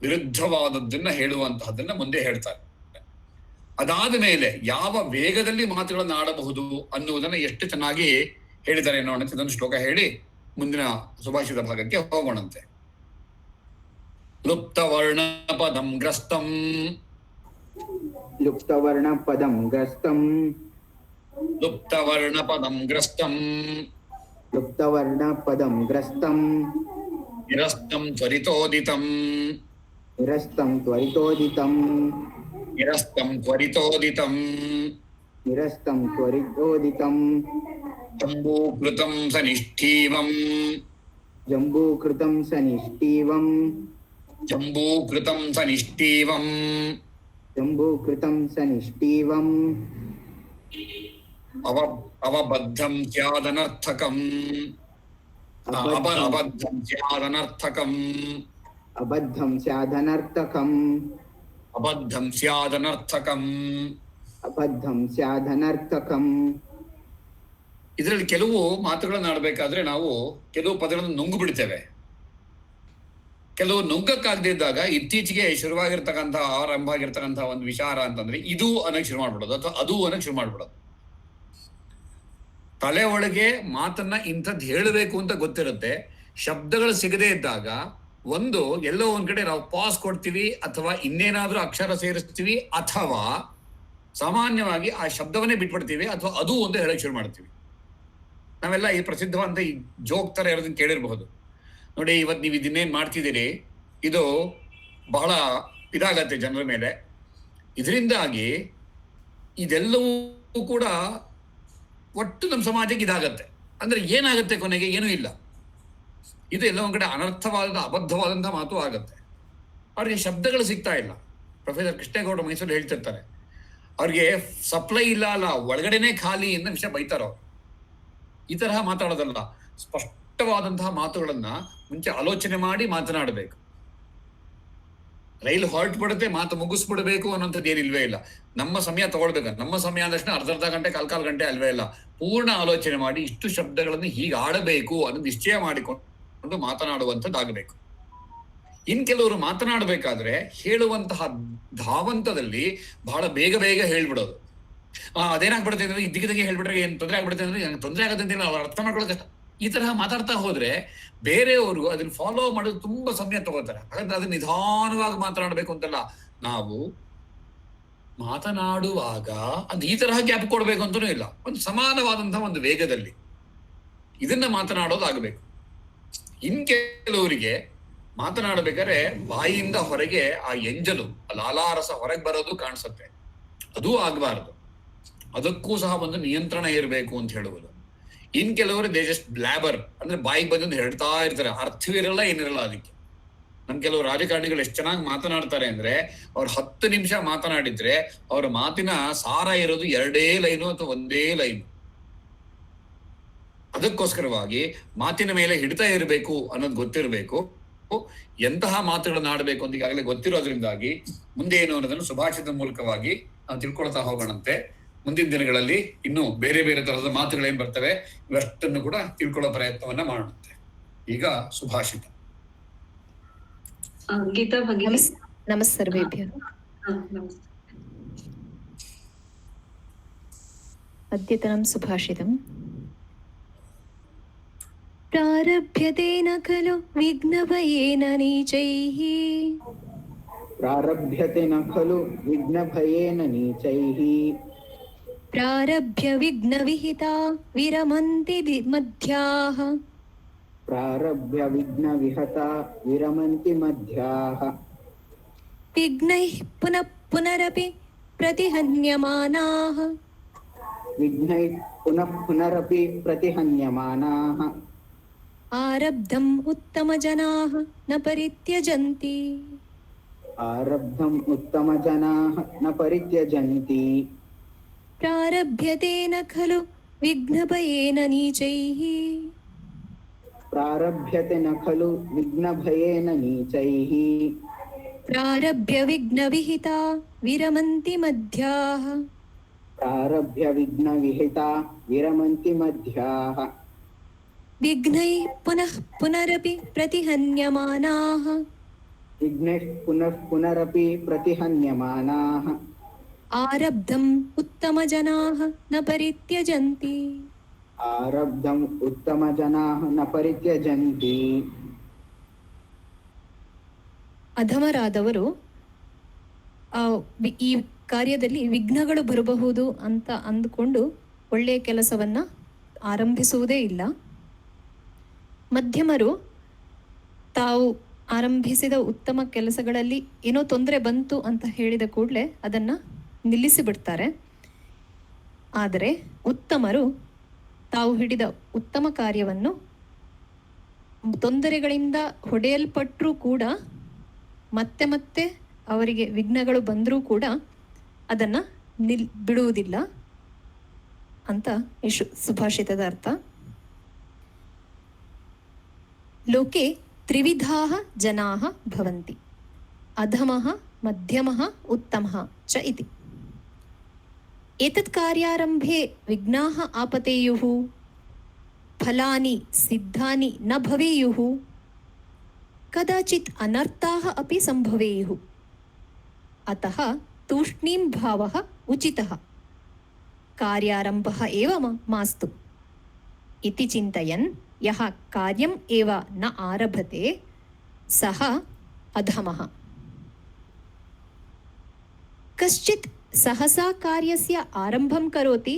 ವಿರುದ್ಧವಾದದ್ದನ್ನ ಹೇಳುವಂತಹದನ್ನ ಮುಂದೆ ಹೇಳ್ತಾರೆ. ಅದಾದ ಮೇಲೆ ಯಾವ ವೇಗದಲ್ಲಿ ಮಾತುಗಳನ್ನು ಆಡಬಹುದು ಅನ್ನುವುದನ್ನ ಎಷ್ಟು ಚೆನ್ನಾಗಿ ಹೇಳಿದ್ದಾರೆ ನೋಡೋಣ. ಇದೊಂದು ಶ್ಲೋಕ ಹೇಳಿ ಮುಂದಿನ ಸುಭಾಷಿತ ಭಾಗಕ್ಕೆ ಹೋಗೋಣಂತೆ. ಲುಪ್ತವರ್ಣ ಪದಂ ಗ್ರಸ್ತಂ ಲುಪ್ತವರ್ಣ ಪದಂ ಗ್ರಸ್ತಂ ಲುಪ್ತವರ್ಣ ಪದಂ ಗ್ರಸ್ತಂ ಲುಪ್ತವರ್ಣ ಪದಂ ಗ್ರಸ್ತಂ ನಿರಸ್ತಂ ತ್ವರಿತೋದಿತಂ ನಿರಸ್ತಂ ತ್ವರಿತೋದಿತಂ ನಿರಸ್ತಂ ತ್ವರಿತೋದಿತಂ ನಿರಸ್ತಂ ತ್ವರಿತೋದಿತಂ ಜಂಬೂಕೃತಂ ಸನಿಷ್ಠೀವಂ ಜಂಬೂಕೃತಂ ಸನಿಷ್ಠೀವಂ ಜಂಬೂಕೃತಂ ಸನಿಷ್ಠೀವಂ ಜಂಬೂಕೃತಂ ಸನಿಷ್ಠೀವಂ ಅವಬದ್ಧಂ ಸ್ಯಾದನರ್ಥಕಂ ಅಬದ್ಧಂ ಸ್ಯಾದನರ್ಥಕಂ ಅಬದ್ಧಂ ಸ್ಯಾದನರ್ಥಕಂ ಅಬದ್ಧಂ ಸ್ಯಾದನರ್ಥಕಂ. ಅಬದ್ಧಂ ಸ್ಯಾದನರ್ಥಕಂ. ಇದರಲ್ಲಿ ಕೆಲವು ಮಾತುಗಳನ್ನು ಆಡಬೇಕಾದ್ರೆ ನಾವು ಕೆಲವು ಪದಗಳನ್ನು ನುಂಗು ಬಿಡ್ತೇವೆ. ಕೆಲವು ನುಂಗಕ್ಕಾಗದಿದ್ದಾಗ ಇತ್ತೀಚೆಗೆ ಶುರುವಾಗಿರ್ತಕ್ಕಂಥ ಆರಂಭ ಆಗಿರ್ತಕ್ಕಂಥ ಒಂದು ವಿಚಾರ ಅಂತಂದ್ರೆ ಇದು ಅನ್ನೋಕೆ ಶುರು ಮಾಡ್ಬಿಡೋದು ಅಥವಾ ಅದು ಅನ್ನೋಕೆ ಶುರು ಮಾಡ್ಬಿಡೋದು. ತಲೆ ಒಳಗೆ ಮಾತನ್ನ ಇಂಥದ್ದು ಹೇಳಬೇಕು ಅಂತ ಗೊತ್ತಿರುತ್ತೆ, ಶಬ್ದಗಳು ಸಿಗದೇ ಇದ್ದಾಗ ಒಂದು ಎಲ್ಲೋ ಒಂದ್ ಕಡೆ ನಾವು ಪಾಸ್ ಕೊಡ್ತೀವಿ ಅಥವಾ ಇನ್ನೇನಾದ್ರೂ ಅಕ್ಷರ ಸೇರಿಸ್ತೀವಿ ಅಥವಾ ಸಾಮಾನ್ಯವಾಗಿ ಆ ಶಬ್ದವನ್ನೇ ಬಿಟ್ಬಿಡ್ತೀವಿ ಅಥವಾ ಅದು ಒಂದು ಹೇಳಕ್ ಶುರು ಮಾಡ್ತೀವಿ. ನಾವೆಲ್ಲ ಈ ಪ್ರಸಿದ್ಧವಾದ ಈ ಜೋಕ್ ತರ ಇರೋದನ್ನ ಕೇಳಿರಬಹುದು. ನೋಡಿ, ಇವತ್ತು ನೀವು ಇದನ್ನೇನ್ ಮಾಡ್ತಿದ್ದೀರಿ, ಇದು ಬಹಳ ಇದಾಗತ್ತೆ ಜನರ ಮೇಲೆ. ಇದರಿಂದಾಗಿ ಇದೆಲ್ಲವೂ ಕೂಡ ಒಟ್ಟು ನಮ್ಮ ಸಮಾಜಕ್ಕೆ ಇದಾಗತ್ತೆ. ಅಂದ್ರೆ ಏನಾಗತ್ತೆ, ಕೊನೆಗೆ ಏನೂ ಇಲ್ಲ. ಇದು ಎಲ್ಲ ಒಂದ್ ಕಡೆ ಅನರ್ಥವಾದ ಅಬದ್ಧವಾದಂತಹ ಮಾತು ಆಗತ್ತೆ. ಅವ್ರಿಗೆ ಶಬ್ದಗಳು ಸಿಗ್ತಾ ಇಲ್ಲ. ಪ್ರೊಫೆಸರ್ ಕೃಷ್ಣೇಗೌಡ ಮೈಸೂರು ಹೇಳ್ತಿರ್ತಾರೆ, ಅವ್ರಿಗೆ ಸಪ್ಲೈ ಇಲ್ಲ ಅಲ್ಲ, ಒಳಗಡೆನೆ ಖಾಲಿ ಅನ್ನೋ ವಿಷಯ ಬೈತಾರೋ. ಈ ತರಹ ಮಾತಾಡೋದಲ್ಲ, ಸ್ಪಷ್ಟವಾದಂತಹ ಮಾತುಗಳನ್ನ ಮುಂಚೆ ಆಲೋಚನೆ ಮಾಡಿ ಮಾತನಾಡಬೇಕು. ರೈಲು ಹೊರಟ್ಬಿಡುತ್ತೆ, ಮಾತು ಮುಗಿಸ್ಬಿಡ್ಬೇಕು ಅನ್ನೋಂಥದ್ದು ಏನಿಲ್ವೇ ಇಲ್ಲ. ನಮ್ಮ ಸಮಯ ತಗೊಳ್ಬೇಕು. ನಮ್ಮ ಸಮಯ ಅಂದಷ್ಟು ಅರ್ಧ ಗಂಟೆ ಕಾಲ್ ಗಂಟೆ ಅಲ್ವೇ ಇಲ್ಲ. ಪೂರ್ಣ ಆಲೋಚನೆ ಮಾಡಿ ಇಷ್ಟು ಶಬ್ದಗಳನ್ನು ಹೀಗೆ ಆಡಬೇಕು ಅನ್ನೋದು ನಿಶ್ಚಯ ಮಾಡಿಕೊಂಡು ಮಾತನಾಡುವಂಥದ್ದಾಗಬೇಕು. ಇನ್ ಕೆಲವರು ಮಾತನಾಡಬೇಕಾದ್ರೆ ಹೇಳುವಂತಹ ಧಾವಂತದಲ್ಲಿ ಬಹಳ ಬೇಗ ಬೇಗ ಹೇಳ್ಬಿಡೋದು. ಅದೇನಾಗ್ಬಿಡುತ್ತೆ ಅಂದ್ರೆ ಇದ್ದಕ್ಕಿದ್ದಂಗೆ ಹೇಳ್ಬಿಟ್ರೆ ಏನ್ ತೊಂದರೆ ಆಗ್ಬಿಡುತ್ತೆ ಅಂದ್ರೆ ತೊಂದರೆ ಆಗತ್ತೆ ಅಂತ ಅವ್ರು ಅರ್ಥ ಮಾಡ್ಕೊಳ್ಳೋಕೆ ಈ ತರಹ ಮಾತಾಡ್ತಾ ಹೋದ್ರೆ ಬೇರೆಯವರು ಅದನ್ನ ಫಾಲೋ ಮಾಡೋದು ತುಂಬಾ ಸಮಯ ತಗೋತಾರೆ. ಹಾಗಾದ್ರೆ ಅದನ್ನ ನಿಧಾನವಾಗಿ ಮಾತನಾಡಬೇಕು ಅಂತಲ್ಲ, ನಾವು ಮಾತನಾಡುವಾಗ ಅದು ಈ ತರಹ ಗ್ಯಾಪ್ ಕೊಡ್ಬೇಕು ಅಂತನೂ ಇಲ್ಲ, ಒಂದು ಸಮಾನವಾದಂತಹ ಒಂದು ವೇಗದಲ್ಲಿ ಇದನ್ನ ಮಾತನಾಡೋದಾಗಬೇಕು. ಇನ್ ಕೆಲವರಿಗೆ ಮಾತನಾಡಬೇಕಾದ್ರೆ ಬಾಯಿಯಿಂದ ಹೊರಗೆ ಆ ಎಂಜಲು ಲಾಲಾರಸ ಹೊರಗೆ ಬರೋದು ಕಾಣಿಸುತ್ತೆ, ಅದೂ ಆಗ್ಬಾರ್ದು. ಅದಕ್ಕೂ ಸಹ ಒಂದು ನಿಯಂತ್ರಣ ಇರಬೇಕು ಅಂತ ಹೇಳುವುದು. ಇನ್ ಕೆಲವರು ದೇ ಜಸ್ಟ್ ಬ್ಲಾಬರ್, ಅಂದ್ರೆ ಬಾಯಿಗೆ ಬಂದು ಹೇಳ್ತಾ ಇರ್ತಾರೆ, ಅರ್ಥವಿರಲ್ಲ ಏನಿರಲ್ಲ ಅದಕ್ಕೆ. ನಮ್ ಕೆಲವು ರಾಜಕಾರಣಿಗಳು ಎಷ್ಟು ಚೆನ್ನಾಗಿ ಮಾತನಾಡ್ತಾರೆ ಅಂದ್ರೆ, ಅವ್ರು 10 ನಿಮಿಷ ಮಾತನಾಡಿದ್ರೆ ಅವ್ರ ಮಾತಿನ ಸಾರ ಇರೋದು 2 ಲೈನು ಅಥವಾ 1 ಲೈನು. ಅದಕ್ಕೋಸ್ಕರವಾಗಿ ಮಾತಿನ ಮೇಲೆ ಹಿಡಿತ ಇರಬೇಕು ಅನ್ನೋದು ಗೊತ್ತಿರಬೇಕು. ಎಂತಹ ಮಾತುಗಳನ್ನ ಆಡಬೇಕು ಅಂತ ಈಗಾಗಲೇ ಗೊತ್ತಿರೋದ್ರಿಂದಾಗಿ ಮುಂದೆ ಏನು ಅನ್ನೋದನ್ನು ಸುಭಾಷಿತದ ಮೂಲಕವಾಗಿ ನಾವು ತಿಳ್ಕೊಳ್ತಾ ಹೋಗೋಣಂತೆ. ಮುಂದಿನ ದಿನಗಳಲ್ಲಿ ಇನ್ನೂ ಬೇರೆ ಬೇರೆ ತರಹದ ಮಾತುಗಳೇನ್ ಬರ್ತವೆ ಇವಷ್ಟನ್ನು ಕೂಡ ತಿಳ್ಕೊಳ್ಳೋ ಪ್ರಯತ್ನವನ್ನ ಮಾಡೋಣಂತೆ. ಈಗ ಸುಭಾಷಿತ. ಗೀತಾ ಭಗಿನಿ. ನಮಸ್ಸರ್ವೇಭ್ಯಃ. ಅದ್ಯತನಂ ಸುಭಾಷಿತಂ. ಪ್ರಾರಭ್ಯತೆ ನ ಖಲು ವಿಘ್ನಭಯೇನ ನೀಚೈಃ. ಪ್ರಾರಭ್ಯತೆ ನ ಖಲು ವಿಘ್ನಭಯೇನ ನೀಚೈಃ. ಪ್ರಾರಭ್ಯ ವಿಘ್ನವಿಹಿತಾ ವಿರಮಂತಿ ಮಧ್ಯಾಃ. ಪ್ರಾರಭ್ಯ ವಿಘ್ನವಿಹತಾ ವಿರಮಂತಿ ಮಧ್ಯಾಃ. ವಿಘ್ನೈಃ ಪುನಃ ಪುನರಪಿ ಪ್ರತಿಹನ್ಯಮಾನಾಃ. ವಿಘ್ನೈಃ ಪುನಃ ಪುನರಪಿ ಪ್ರತಿಹನ್ಯಮಾನಾಃ. ಆರಬ್ಧಂ ಉತ್ತಮಜನಾಃ ನ ಪರಿತ್ಯಜಂತಿ. ಆರಬ್ಧಂ ಉತ್ತಮಜನಾಃ ನ ಪರಿತ್ಯಜಂತಿ. ಪ್ರಾರಭ್ಯತೆ ನ ಖಲು ವಿಘ್ನಭಯೇನ ನೀಚೈಃ. ಪ್ರಾರಭ್ಯತೆ ನ ಖಲು ವಿಘ್ನಭಯೇನ ನೀಚೈಃ. ಪ್ರಾರಭ್ಯ ವಿಘ್ನವಿಹಿತಾ ವಿರಮಂತಿ ಮಧ್ಯಾಃ. ಪ್ರಾರಭ್ಯ ವಿಘ್ನವಿಹಿತಾ ವಿರಮಂತಿ ಮಧ್ಯಾಃ. ವಿಘ್ನೈಃ ಪುನಃ ಪುನರಪಿ ಪ್ರತಿಹನ್ಯಮಾನಾಃ. ವಿಘ್ನೈಃ ಪುನಃ ಪುನರಪಿ ಪ್ರತಿಹನ್ಯಮಾನಾಃ. ಆರಬ್ಧಂ ಉತ್ತಮಜನಾಃ ನ ಪರಿತ್ಯಜಂತಿ. आरब्धम् उत्तमजनाः न परित्यजन्ति. ಅಧಮರಾದವರು ಈ ಕಾರ್ಯದಲ್ಲಿ ವಿಘ್ನಗಳು ಬರಬಹುದು ಅಂತ ಅಂದುಕೊಂಡು ಒಳ್ಳೆಯ ಕೆಲಸವನ್ನು ಆರಂಭಿಸುವುದೇ ಇಲ್ಲ. ಮಧ್ಯಮರು ತಾವು ಆರಂಭಿಸಿದ ಉತ್ತಮ ಕೆಲಸಗಳಲ್ಲಿ ಏನೋ ತೊಂದರೆ ಬಂತು ಅಂತ ಹೇಳಿದ ಕೂಡಲೇ ಅದನ್ನು ನಿಲ್ಲಿಸಿಬಿಡ್ತಾರೆ. ಆದರೆ ಉತ್ತಮರು ತಾವು ಹಿಡಿದ ಉತ್ತಮ ಕಾರ್ಯವನ್ನು ತೊಂದರೆಗಳಿಂದ ಹೊಡೆಯಲ್ಪಟ್ಟರೂ ಕೂಡ ಮತ್ತೆ ಮತ್ತೆ ಅವರಿಗೆ ವಿಘ್ನಗಳು ಬಂದರೂ ಕೂಡ ಅದನ್ನು ಬಿಡುವುದಿಲ್ಲ ಅಂತ ಈ ಸುಭಾಷಿತದ ಅರ್ಥ. ಲೋಕೆ ತ್ರಿವಿಧಾಃ ಜನಾಃ ಭವಂತಿ, ಅಧಮಃ ಮಧ್ಯಮಃ ಉತ್ತಮಃ ಚ ಇತಿ. ಏತತ್ ಕಾರ್ಯಾರಂಭೆ ವಿಘ್ನಾಃ ಆಪತೇಯುಃ, ಫಲಾನಿ ಸಿದ್ಧಾನಿ ನ ಭವೇಯುಃ, ಕದಾಚಿತ್ ಅನರ್ಥಾಃ ಅಪಿ ಸಂಭವೇಯುಃ. ಅತಃ ತೂಷ್ಣೀಂ ಭಾವಃ ಉಚಿತಃ, ಕಾರ್ಯಾರಂಭಃ ಏವ ಮಾಸ್ತು ಇತಿ ಚಿಂತಯನ್ ಯಃ ಕಾರ್ಯಂ ಏವ ನ ಆರಭತೆ ಸಹ ಅಧಮಃ. ಕಶ್ಚಿತ್ ಸಹಸಾ ಕಾರ್ಯಸ್ಯ ಆರಂಭಂ ಕರೋತಿ,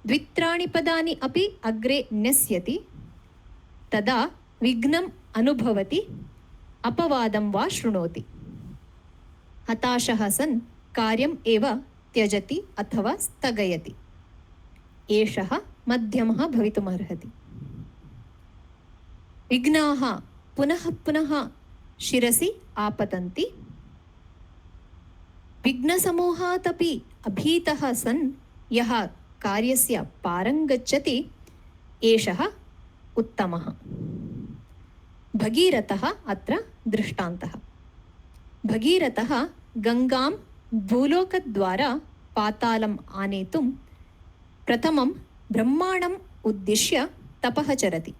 ದ್ವಿತ್ರಾಣಿ ಪದಾನಿ ಅಪಿ ಅಗ್ರೆ ನ್ಯಸ್ಯತಿ, ತದಾ ವಿಘ್ನಂ ಅನುಭವತಿ, ಅಪವಾದಂ ವಾ ಶೃಣೋತಿ. ಹತಾಶಃ ಸನ್ ಕಾರ್ಯಂ ಏವ ತ್ಯಜತಿ ಅಥವಾ ಸ್ಥಗಯತಿ. ಏಷಃ ಮಧ್ಯಮಃ ಭವಿತುಮರ್ಹತಿ. ವಿಘ್ನಾಃ ಪುನಃ ಪುನಃ ಶಿರಸಿ ಆಪತಂತಿ, ವಿಘ್ನಸಮೂಹಾದಪಿ ಅಭೀತಃ ಸನ್ ಯಃ ಕಾರ್ಯಸ್ಯ ಪಾರಂಗಚ್ಚತಿ ಏಷಃ ಉತ್ತಮಃ. ಭಗೀರಥಃ ಅತ್ರ ದೃಷ್ಟಾಂತಃ. ಭಗೀರಥಃ ಗಂಗಾಂ ಭೂಲೋಕದ್ವಾರ ಪಾತಾಳಂ ಆನೇತುಂ ಪ್ರಥಮಂ ಬ್ರಹ್ಮಾಣಂ ಉದ್ದಿಶ್ಯ ತಪಃ ಚರತಿ.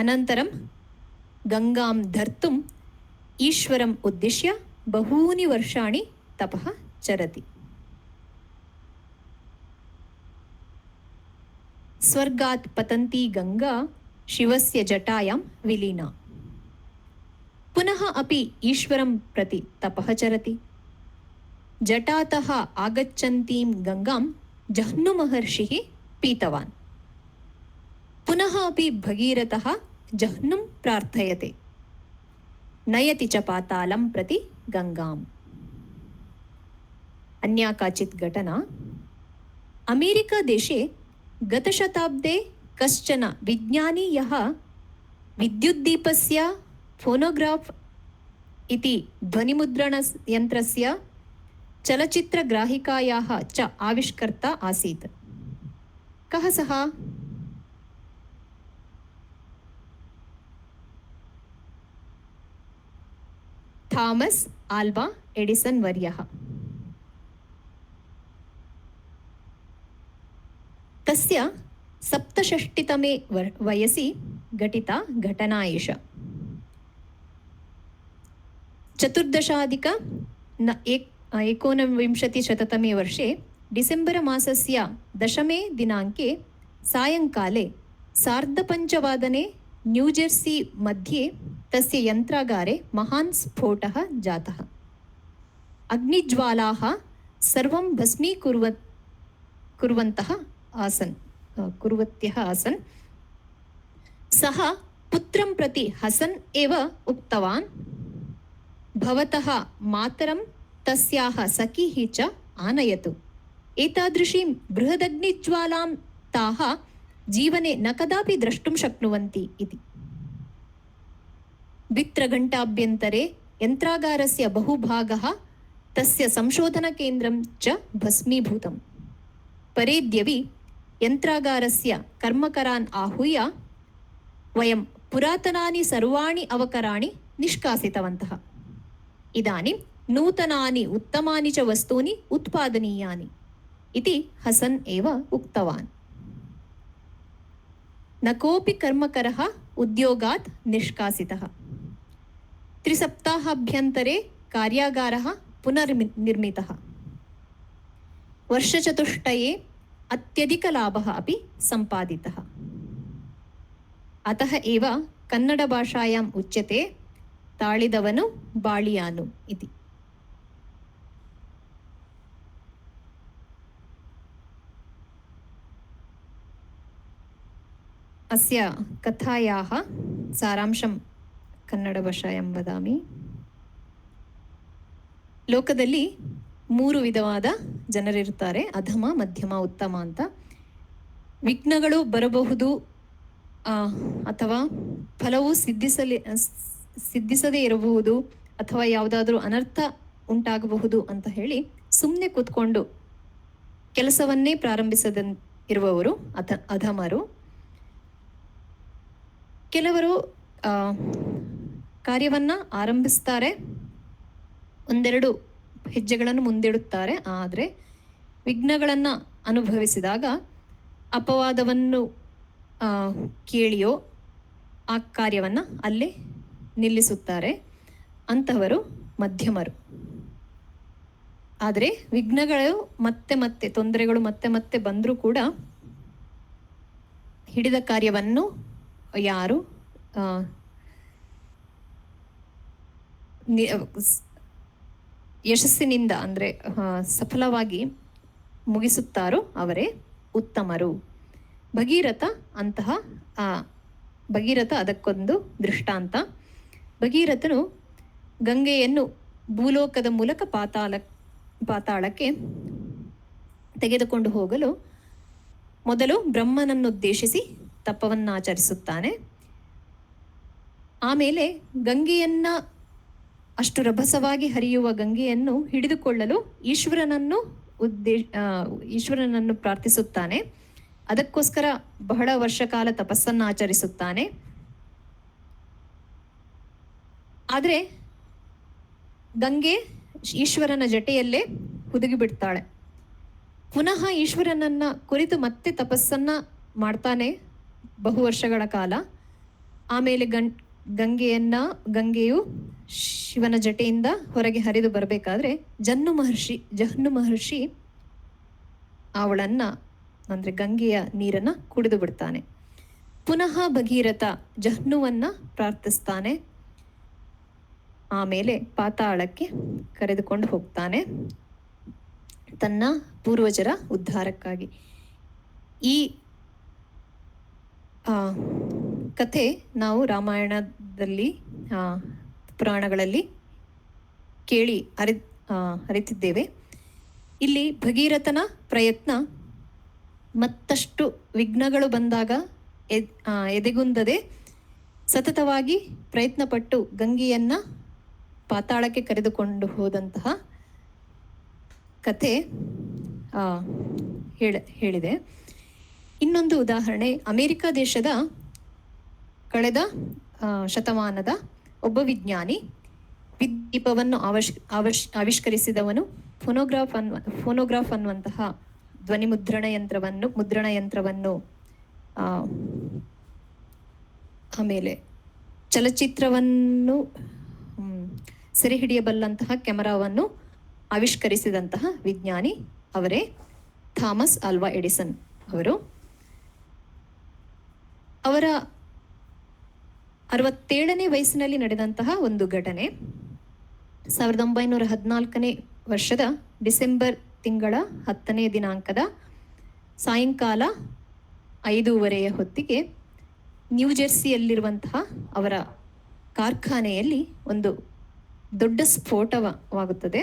ಅನಂತರಂ ಗಂಗಾಂ ಧರ್ತುಂ ಈಶ್ವರಂ ಉದ್ದಿಶ್ಯ ಬಹೂನಿ ವರ್ಷಾಣಿ ತಪಃ ಚರತಿ. ಸ್ವರ್ಗಾತ್ ಪತಂತಿ ಗಂಗಾ ಶಿವಸ್ಯ ಜಟಾಯಾಂ ವಿಲೀನಾ. ಪುನಃ ಅಪಿ ಈಶ್ವರಂ ಪ್ರತಿ ತಪಃ ಚರತಿ. ಜಟಾತಃ ಆಗಚ್ಚಂತೀಂ ಗಂಗಾಂ ಜಹ್ನು ಮಹರ್ಷಿಃ ಪೀತವಾನ್. ಪುನಃ ಅಪಿ ಭಗೀರಥಃ ಜಹ್ನುಂ ಪ್ರಾರ್ಥಯತೆ, ನಯತಿ ಚ ಪಾತಾಳಂ ಪ್ರತಿ ಗಂಗಾಂ. ಅನ್ಯಾ ಕಾಚಿತ್ ಘಟನಾ. ಅಮೆರಿಕಾದೇಶೆ ಗತಶತಾಬ್ದೆ ಕಶ್ಚನ ವಿಜ್ಞಾನಿ ಯಃ ವಿದ್ಯುದ್ದೀಪಸ್ಯ ಫೋನೋಗ್ರಾಫ್ इति ध्वनिमुद्रणयन्त्रस्य चलचित्रग्राहिकायाः च आविष्कर्ता आसीत्. कः सः? ಥಾಮಸ್ ಆಲ್ವಾ ಎಡಿಸನ್ ವರ್ಯಃ. तस्य 67तमे वयसि घटिता घटना एषा. 1419 वर्षे डिसेम्बर मासस्य 10मे दिनाङ्के सायङ्काले 5:30 न्यूजर्सी मध्ये तस्य यन्त्रागारे महान् स्फोटः जातः. अग्निज्वालाः सर्वं कुर्वत्यः आसन्. सः पुत्रं प्रति हसन् एव उक्तवान्, भवतः मातरं तस्याः सखीः च आनयतु. एतादृशीं बृहदग्निज्वालां ताः जीवने न कदापि द्रष्टुं शक्नुवन्ति इति. 2 घण्टाभ्यन्तरे यन्त्रागारस्य बहुभागः तस्य संशोधनकेन्द्रं च भस्मीभूतम्. परेद्यवि यन्त्रागारस्य कर्मकरान् आहूय वयं पुरातनानि सर्वाणि अवकराणि निष्कासितवन्तः. इदानीं नूतनानि उत्तमानि च वस्तूनि उत्पादनीयानि इति हसन् एव उक्तवान्. न कोऽपि कर्मकरः उद्योगात् निष्कासितः. 3 सप्ताहाभ्यन्तरे कार्यागारः पुनर्निर्मितः. वर्षचतुष्टये अत्यधिकलाभः अपि सम्पादितः। अतः एव कन्नडभाषायाम् उच्यते ताळिदवनु बाळियानु इति। अस्य कथायाः सारांशं कन्नडभाषायां वदामि। ಲೋಕದಲ್ಲಿ 3 ವಿಧವಾದ ಜನರಿರ್ತಾರೆ, ಅಧಮ, ಮಧ್ಯಮ, ಉತ್ತಮ ಅಂತ. ವಿಘ್ನಗಳು ಬರಬಹುದು ಅಥವಾ ಫಲವು ಸಿದ್ಧಿಸದೇ ಇರಬಹುದು ಅಥವಾ ಯಾವುದಾದ್ರೂ ಅನರ್ಥ ಉಂಟಾಗಬಹುದು ಅಂತ ಹೇಳಿ ಸುಮ್ಮನೆ ಕೂತ್ಕೊಂಡು ಕೆಲಸವನ್ನೇ ಪ್ರಾರಂಭಿಸದ ಇರುವವರು ಅಧಮರು. ಕೆಲವರು ಕಾರ್ಯವನ್ನ ಆರಂಭಿಸ್ತಾರೆ, ಒಂದೆರಡು ಹೆಜ್ಜೆಗಳನ್ನು ಮುಂದಿಡುತ್ತಾರೆ, ಆದರೆ ವಿಘ್ನಗಳನ್ನು ಅನುಭವಿಸಿದಾಗ ಅಪವಾದವನ್ನು ಕೇಳಿಯೋ ಆ ಕಾರ್ಯವನ್ನು ಅಲ್ಲೇ ನಿಲ್ಲಿಸುತ್ತಾರೆ. ಅಂತಹವರು ಮಧ್ಯಮರು. ಆದರೆ ವಿಘ್ನಗಳು ಮತ್ತೆ ಮತ್ತೆ, ತೊಂದರೆಗಳು ಮತ್ತೆ ಮತ್ತೆ ಬಂದರೂ ಕೂಡ ಹಿಡಿದ ಕಾರ್ಯವನ್ನು ಯಾರು ಯಶಸ್ಸಿನಿಂದ ಅಂದರೆ ಸಫಲವಾಗಿ ಮುಗಿಸುತ್ತಾರೋ ಅವರೇ ಉತ್ತಮರು. ಭಗೀರಥ ಅದಕ್ಕೊಂದು ದೃಷ್ಟಾಂತ. ಭಗೀರಥನು ಗಂಗೆಯನ್ನು ಭೂಲೋಕದ ಮೂಲಕ ಪಾತಾಳಕ್ಕೆ ತೆಗೆದುಕೊಂಡು ಹೋಗಲು ಮೊದಲು ಬ್ರಹ್ಮನನ್ನುದ್ದೇಶಿಸಿ ತಪವನ್ನಾಚರಿಸುತ್ತಾನೆ. ಆಮೇಲೆ ಗಂಗೆಯನ್ನ, ಅಷ್ಟು ರಭಸವಾಗಿ ಹರಿಯುವ ಗಂಗೆಯನ್ನು ಹಿಡಿದುಕೊಳ್ಳಲು ಈಶ್ವರನನ್ನು ಪ್ರಾರ್ಥಿಸುತ್ತಾನೆ. ಅದಕ್ಕೋಸ್ಕರ ಬಹಳ ವರ್ಷ ಕಾಲ ತಪಸ್ಸನ್ನು ಆಚರಿಸುತ್ತಾನೆ. ಆದರೆ ಗಂಗೆ ಈಶ್ವರನ ಜಟೆಯಲ್ಲೇ ಹುದುಗಿ ಬಿಡ್ತಾಳೆ. ಪುನಃ ಈಶ್ವರನನ್ನ ಕುರಿತು ಮತ್ತೆ ತಪಸ್ಸನ್ನ ಮಾಡ್ತಾನೆ ಬಹು ವರ್ಷಗಳ ಕಾಲ. ಆಮೇಲೆ ಗಂಗೆಯು ಶಿವನ ಜಟೆಯಿಂದ ಹೊರಗೆ ಹರಿದು ಬರಬೇಕಾದ್ರೆ ಜಹ್ನು ಮಹರ್ಷಿ ಅವಳನ್ನ, ಅಂದ್ರೆ ಗಂಗೆಯ ನೀರನ್ನ ಕುಡಿದು ಬಿಡ್ತಾನೆ. ಪುನಃ ಭಗೀರಥ ಜಹ್ನುವನ್ನ ಪ್ರಾರ್ಥಿಸ್ತಾನೆ. ಆಮೇಲೆ ಪಾತಾಳಕ್ಕೆ ಕರೆದುಕೊಂಡು ಹೋಗ್ತಾನೆ ತನ್ನ ಪೂರ್ವಜರ ಉದ್ಧಾರಕ್ಕಾಗಿ. ಈ ಕಥೆ ನಾವು ರಾಮಾಯಣದಲ್ಲಿ, ಪುರಾಣಗಳಲ್ಲಿ ಕೇಳಿ ಅರಿತಿದ್ದೇವೆ. ಇಲ್ಲಿ ಭಗೀರಥನ ಪ್ರಯತ್ನ ಮತ್ತಷ್ಟು ವಿಘ್ನಗಳು ಬಂದಾಗ ಎದೆಗುಂದದೆ ಸತತವಾಗಿ ಪ್ರಯತ್ನಪಟ್ಟು ಗಂಗೆಯನ್ನ ಪಾತಾಳಕ್ಕೆ ಕರೆದುಕೊಂಡು ಹೋದಂತಹ ಕಥೆ ಹೇಳಿದೆ. ಇನ್ನೊಂದು ಉದಾಹರಣೆ, ಅಮೆರಿಕ ದೇಶದ ಕಳೆದ ಶತಮಾನದ ಒಬ್ಬ ವಿಜ್ಞಾನಿ, ವಿದ್ಯುದೀಪವನ್ನು ಆವಿಷ್ಕರಿಸಿದವನು. ಫೋನೋಗ್ರಾಫ್ ಅನ್ನುವಂತಹ ಧ್ವನಿ ಮುದ್ರಣ ಯಂತ್ರವನ್ನು ಆಮೇಲೆ ಚಲಚಿತ್ರವನ್ನು ಸೆರೆ ಹಿಡಿಯಬಲ್ಲಂತಹ ಕ್ಯಾಮರಾವನ್ನು ಆವಿಷ್ಕರಿಸಿದಂತಹ ವಿಜ್ಞಾನಿ ಅವರೇ ಥಾಮಸ್ ಆಲ್ವಾ ಎಡಿಸನ್ ಅವರು. ಅವರ 67ನೇ ವಯಸ್ಸಿನಲ್ಲಿ ನಡೆದಂತಹ ಒಂದು ಘಟನೆ. 1914ನೇ ವರ್ಷದ ಡಿಸೆಂಬರ್ ತಿಂಗಳ 10ನೇ ದಿನಾಂಕದ ಸಾಯಂಕಾಲ 5:30 ಹೊತ್ತಿಗೆ ನ್ಯೂಜೆರ್ಸಿಯಲ್ಲಿರುವಂತಹ ಅವರ ಕಾರ್ಖಾನೆಯಲ್ಲಿ ಒಂದು ದೊಡ್ಡ ಸ್ಫೋಟವಾಗುತ್ತದೆ.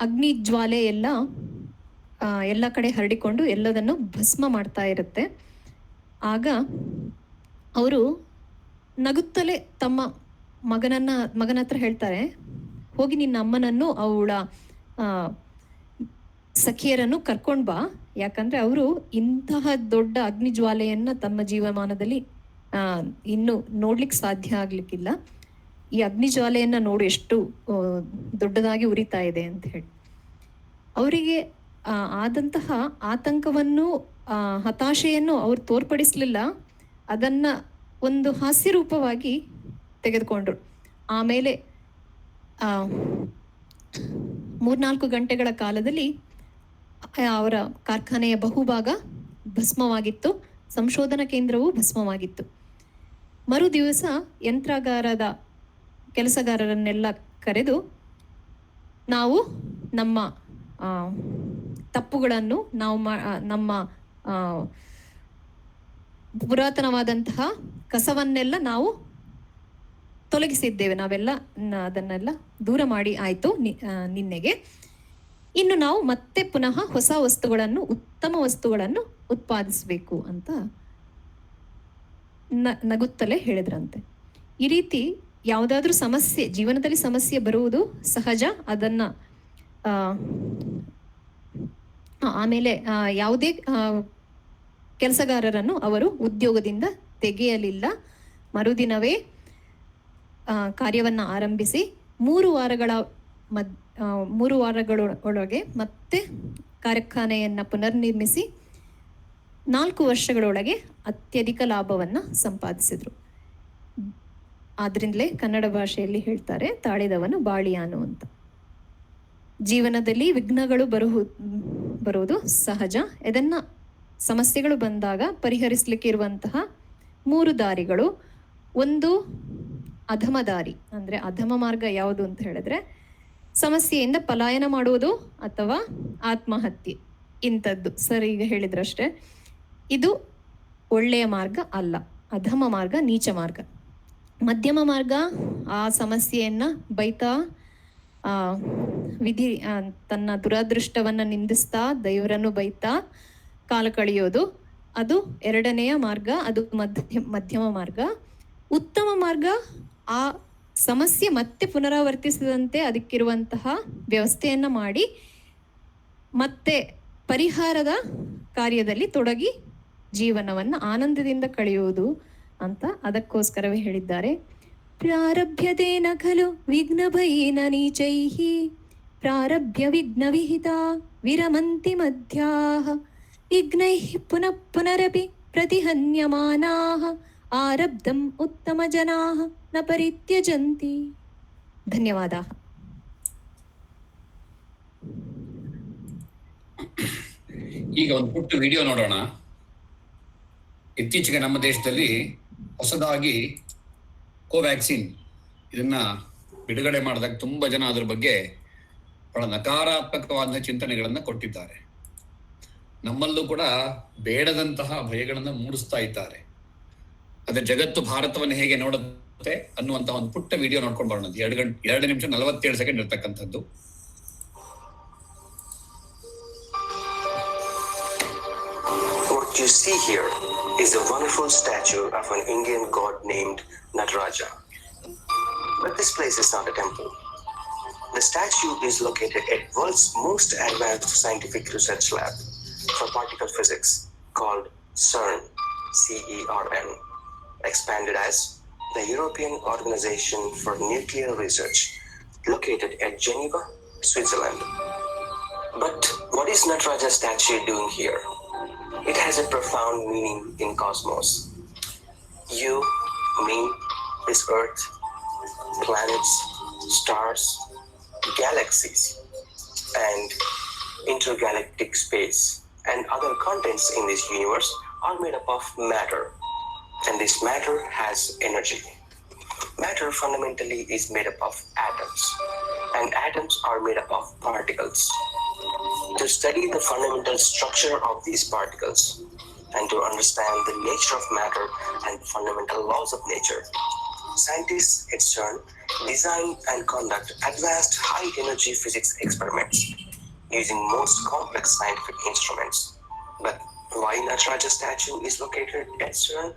ಅಗ್ನಿ ಜ್ವಾಲೆ ಎಲ್ಲ ಕಡೆ ಹರಡಿಕೊಂಡು ಎಲ್ಲದನ್ನು ಭಸ್ಮ ಮಾಡ್ತಾ ಇರುತ್ತೆ. ಆಗ ಅವರು ನಗುತ್ತಲೇ ತಮ್ಮ ಮಗನ ಹತ್ರ ಹೇಳ್ತಾರೆ, ಹೋಗಿ ನಿನ್ನ ಅಮ್ಮನನ್ನು ಅವಳ ಸಖಿಯರನ್ನು ಕರ್ಕೊಂಡು ಬಾ, ಯಾಕಂದ್ರೆ ಅವರು ಇಂತಹ ದೊಡ್ಡ ಅಗ್ನಿ ಜ್ವಾಲೆಯನ್ನ ತಮ್ಮ ಜೀವಮಾನದಲ್ಲಿ ಇನ್ನು ನೋಡ್ಲಿಕ್ಕೆ ಸಾಧ್ಯ ಆಗ್ಲಿಕ್ಕಿಲ್ಲ. ಈ ಅಗ್ನಿ ಜ್ವಾಲೆಯನ್ನ ನೋಡು ಎಷ್ಟು ದೊಡ್ಡದಾಗಿ ಉರಿತಾ ಇದೆ ಅಂತ ಹೇಳಿ. ಅವರಿಗೆ ಆದಂತಹ ಆತಂಕವನ್ನು, ಹತಾಶೆಯನ್ನು ಅವ್ರು ತೋರ್ಪಡಿಸ್ಲಿಲ್ಲ, ಅದನ್ನ ಒಂದು ಹಾಸ್ಯ ರೂಪವಾಗಿ ತೆಗೆದುಕೊಂಡ್ರು. ಆಮೇಲೆ 3-4 ಗಂಟೆಗಳ ಕಾಲದಲ್ಲಿ ಅವರ ಕಾರ್ಖಾನೆಯ ಬಹುಭಾಗ ಭಸ್ಮವಾಗಿತ್ತು. ಸಂಶೋಧನಾ ಕೇಂದ್ರವೂ ಭಸ್ಮವಾಗಿತ್ತು. ಮರು ದಿವಸ ಯಂತ್ರಾಗಾರದ ಕೆಲಸಗಾರರನ್ನೆಲ್ಲ ಕರೆದು ನಾವು ನಮ್ಮ ತಪ್ಪುಗಳನ್ನು ನಮ್ಮ ಪುರಾತನವಾದಂತಹ ಕಸವನ್ನೆಲ್ಲ ನಾವು ತೊಲಗಿಸಿದ್ದೇವೆ, ನಾವೆಲ್ಲ ಅದನ್ನೆಲ್ಲ ದೂರ ಮಾಡಿ ಆಯಿತು ನಿನ್ನೆಗೆ. ಇನ್ನು ನಾವು ಮತ್ತೆ ಪುನಃ ಹೊಸ ವಸ್ತುಗಳನ್ನು, ಉತ್ತಮ ವಸ್ತುಗಳನ್ನು ಉತ್ಪಾದಿಸಬೇಕು ಅಂತ ನಗುತ್ತಲೇ ಹೇಳಿದ್ರಂತೆ. ಈ ರೀತಿ ಯಾವುದಾದ್ರೂ ಸಮಸ್ಯೆ, ಜೀವನದಲ್ಲಿ ಸಮಸ್ಯೆ ಬರುವುದು ಸಹಜ. ಅದನ್ನ ಆಮೇಲೆ ಯಾವುದೇ ಕೆಲಸಗಾರರನ್ನು ಅವರು ಉದ್ಯೋಗದಿಂದ ತೆಗೆಯಲಿಲ್ಲ. ಮರುದಿನವೇ ಕಾರ್ಯವನ್ನು ಆರಂಭಿಸಿ 3 ವಾರಗಳೊಳಗೆ ಮತ್ತೆ ಕಾರ್ಖಾನೆಯನ್ನು ಪುನರ್ನಿರ್ಮಿಸಿ 4 ವರ್ಷಗಳೊಳಗೆ ಅತ್ಯಧಿಕ ಲಾಭವನ್ನು ಸಂಪಾದಿಸಿದ್ರು. ಆದ್ರಿಂದಲೇ ಕನ್ನಡ ಭಾಷೆಯಲ್ಲಿ ಹೇಳ್ತಾರೆ, ತಾಳಿದವನು ಬಾಳಿಯಾನು ಅಂತ. ಜೀವನದಲ್ಲಿ ವಿಘ್ನಗಳು ಬರುವುದು ಸಹಜ. ಇದನ್ನ ಸಮಸ್ಯೆಗಳು ಬಂದಾಗ ಪರಿಹರಿಸಲಿಕ್ಕೆ ಇರುವಂತಹ 3 ದಾರಿಗಳು. ಒಂದು ಅಧಮ ದಾರಿ, ಅಂದರೆ ಅಧಮ ಮಾರ್ಗ ಯಾವುದು ಅಂತ ಹೇಳಿದ್ರೆ ಸಮಸ್ಯೆಯಿಂದ ಪಲಾಯನ ಮಾಡುವುದು ಅಥವಾ ಆತ್ಮಹತ್ಯೆ, ಇಂಥದ್ದು. ಸರ್ ಈಗ ಹೇಳಿದ್ರಷ್ಟೇ, ಇದು ಒಳ್ಳೆಯ ಮಾರ್ಗ ಅಲ್ಲ. ಅಧಮ ಮಾರ್ಗ ನೀಚ ಮಾರ್ಗ. ಮಧ್ಯಮ ಮಾರ್ಗ, ಆ ಸಮಸ್ಯೆಯನ್ನು ಬೈತಾ ತನ್ನ ದುರಾದೃಷ್ಟವನ್ನು ನಿಂದಿಸ್ತಾ ದೇವರನ್ನು ಬೈತಾ ಕಾಲ ಕಳೆಯೋದು, ಅದು ಎರಡನೆಯ ಮಾರ್ಗ, ಅದು ಮಧ್ಯಮ ಮಾರ್ಗ. ಉತ್ತಮ ಮಾರ್ಗ, ಆ ಸಮಸ್ಯೆ ಮತ್ತೆ ಪುನರಾವರ್ತಿಸದಂತೆ ಅದಕ್ಕಿರುವಂತಹ ವ್ಯವಸ್ಥೆಯನ್ನು ಮಾಡಿ ಮತ್ತೆ ಪರಿಹಾರದ ಕಾರ್ಯದಲ್ಲಿ ತೊಡಗಿ ಜೀವನವನ್ನು ಆನಂದದಿಂದ ಕಳೆಯುವುದು ಅಂತ ಅದಕ್ಕೋಸ್ಕರವೇ ಹೇಳಿದ್ದಾರೆ. ಪ್ರಾರಭ್ಯತೇನ ಖಲು ವಿಘ್ನಭಯೇನ ನೀಚೈಃ ಪ್ರಾರಭ್ಯ ವಿಘ್ನವಿಹಿತಾ ವಿರಮಂತಿ ಮಧ್ಯಾಃ ವಿಘ್ನೈಃ ಪುನಃ ಪುನರಪಿ ಪ್ರತಿಹನ್ಯಮಾನಾಃ ಆರಬ್ಧಂ ಉತ್ತಮ ಜನಾಃ ನ ಪರಿತ್ಯಜಂತಿ. ಧನ್ಯವಾದ. ಈಗ ಒಂದು ಪುಟ್ಟ ವಿಡಿಯೋ ನೋಡೋಣ. ಇತ್ತೀಚೆಗೆ ನಮ್ಮ ದೇಶದಲ್ಲಿ ಹೊಸದಾಗಿ ಕೋವ್ಯಾಕ್ಸಿನ್ ಇದನ್ನ ಬಿಡುಗಡೆ ಮಾಡಿದಾಗ ತುಂಬಾ ಜನ ಅದ್ರ ಬಗ್ಗೆ ಬಹಳ ನಕಾರಾತ್ಮಕವಾದ ಚಿಂತನೆಗಳನ್ನ ಕೊಟ್ಟಿದ್ದಾರೆ. ನಮ್ಮಲ್ಲೂ ಕೂಡ ಬೇಡದಂತಹ ಭಯಗಳನ್ನ ಮೂಡಿಸ್ತಾ ಇದ್ದಾರೆ. ಅದೇ ಜಗತ್ತು ಭಾರತವನ್ನು ಹೇಗೆ ನೋಡುತ್ತೆ ಅನ್ನುವಂತಹ ಒಂದು ಪುಟ್ಟ ವಿಡಿಯೋ ನೋಡ್ಕೊಂಡು ಬರೋಣ. 2 ನಿಮಿಷ 47 ಸೆಕೆಂಡ್ ಇರ್ತಕ್ಕಂಥದ್ದು. What you see here is a wonderful statue of an Indian god named Nataraja. But this place is not a temple. The statue is located at world's most advanced scientific research lab for particle physics called CERN, CERN, expanded as the European Organization for Nuclear Research, located at Geneva, Switzerland. But what is Nataraja's statue doing here? It has a profound meaning in cosmos. You, me, this earth, planets, stars, galaxies, and intergalactic space and other contents in this universe are made up of matter. And this matter has energy. Matter fundamentally is made up of atoms, and atoms are made up of particles. To study the fundamental structure of these particles and to understand the nature of matter and fundamental laws of nature, scientists at CERN design and conduct advanced high-energy physics experiments using most complex scientific instruments. But why Nataraja statue is located at CERN?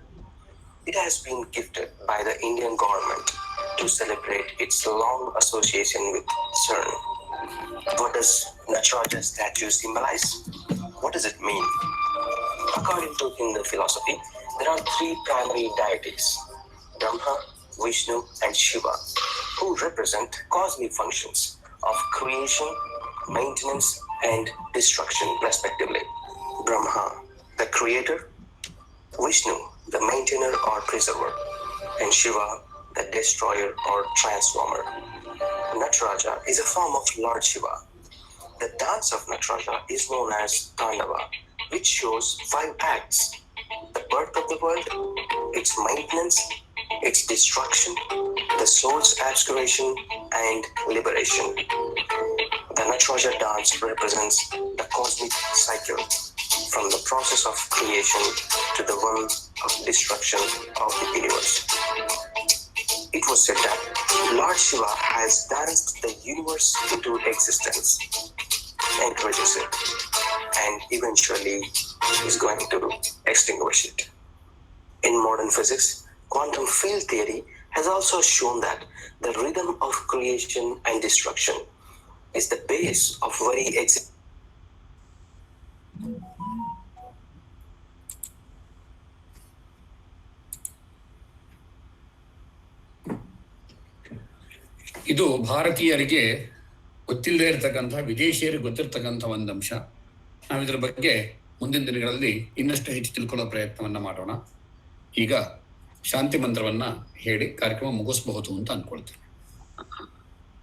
It has been gifted by the Indian government to celebrate its long association with CERN. What does Nataraja statue symbolize? What does it mean? According to Hindu philosophy, there are 3 primary deities, Brahma, Vishnu, and Shiva, who represent cosmic functions of creation, maintenance, and destruction, respectively. Brahma, the creator; Vishnu, the maintainer or preserver; and Shiva, the destroyer or transformer. Nataraja is a form of Lord Shiva. The dance of Nataraja is known as Tandava, which shows 5 acts: the birth of the world, its maintenance, its destruction, the soul's aspiration, and liberation. The Nataraja dance represents the cosmic cycle, from the process of creation to the one of destruction of the universe. It was said that Lord Shiva has danced the universe into existence, encourages it, and eventually is going to extinguish it. In modern physics, quantum field theory has also shown that the rhythm of creation and destruction is the base of very existence. ಇದು ಭಾರತೀಯರಿಗೆ ಗೊತ್ತಿಲ್ಲದೆ ಇರತಕ್ಕಂಥ, ವಿದೇಶಿಯರಿಗೆ ಗೊತ್ತಿರ್ತಕ್ಕಂಥ ಒಂದು ಅಂಶ. ನಾವು ಇದರ ಬಗ್ಗೆ ಮುಂದಿನ ದಿನಗಳಲ್ಲಿ ಇನ್ನಷ್ಟು ಹೆಚ್ಚು ತಿಳ್ಕೊಳ್ಳೋ ಪ್ರಯತ್ನವನ್ನ ಮಾಡೋಣ. ಈಗ ಶಾಂತಿ ಮಂತ್ರವನ್ನ ಹೇಳಿ ಕಾರ್ಯಕ್ರಮ ಮುಗಿಸಬಹುದು ಅಂತ ಅನ್ಕೊಳ್ತೀನಿ.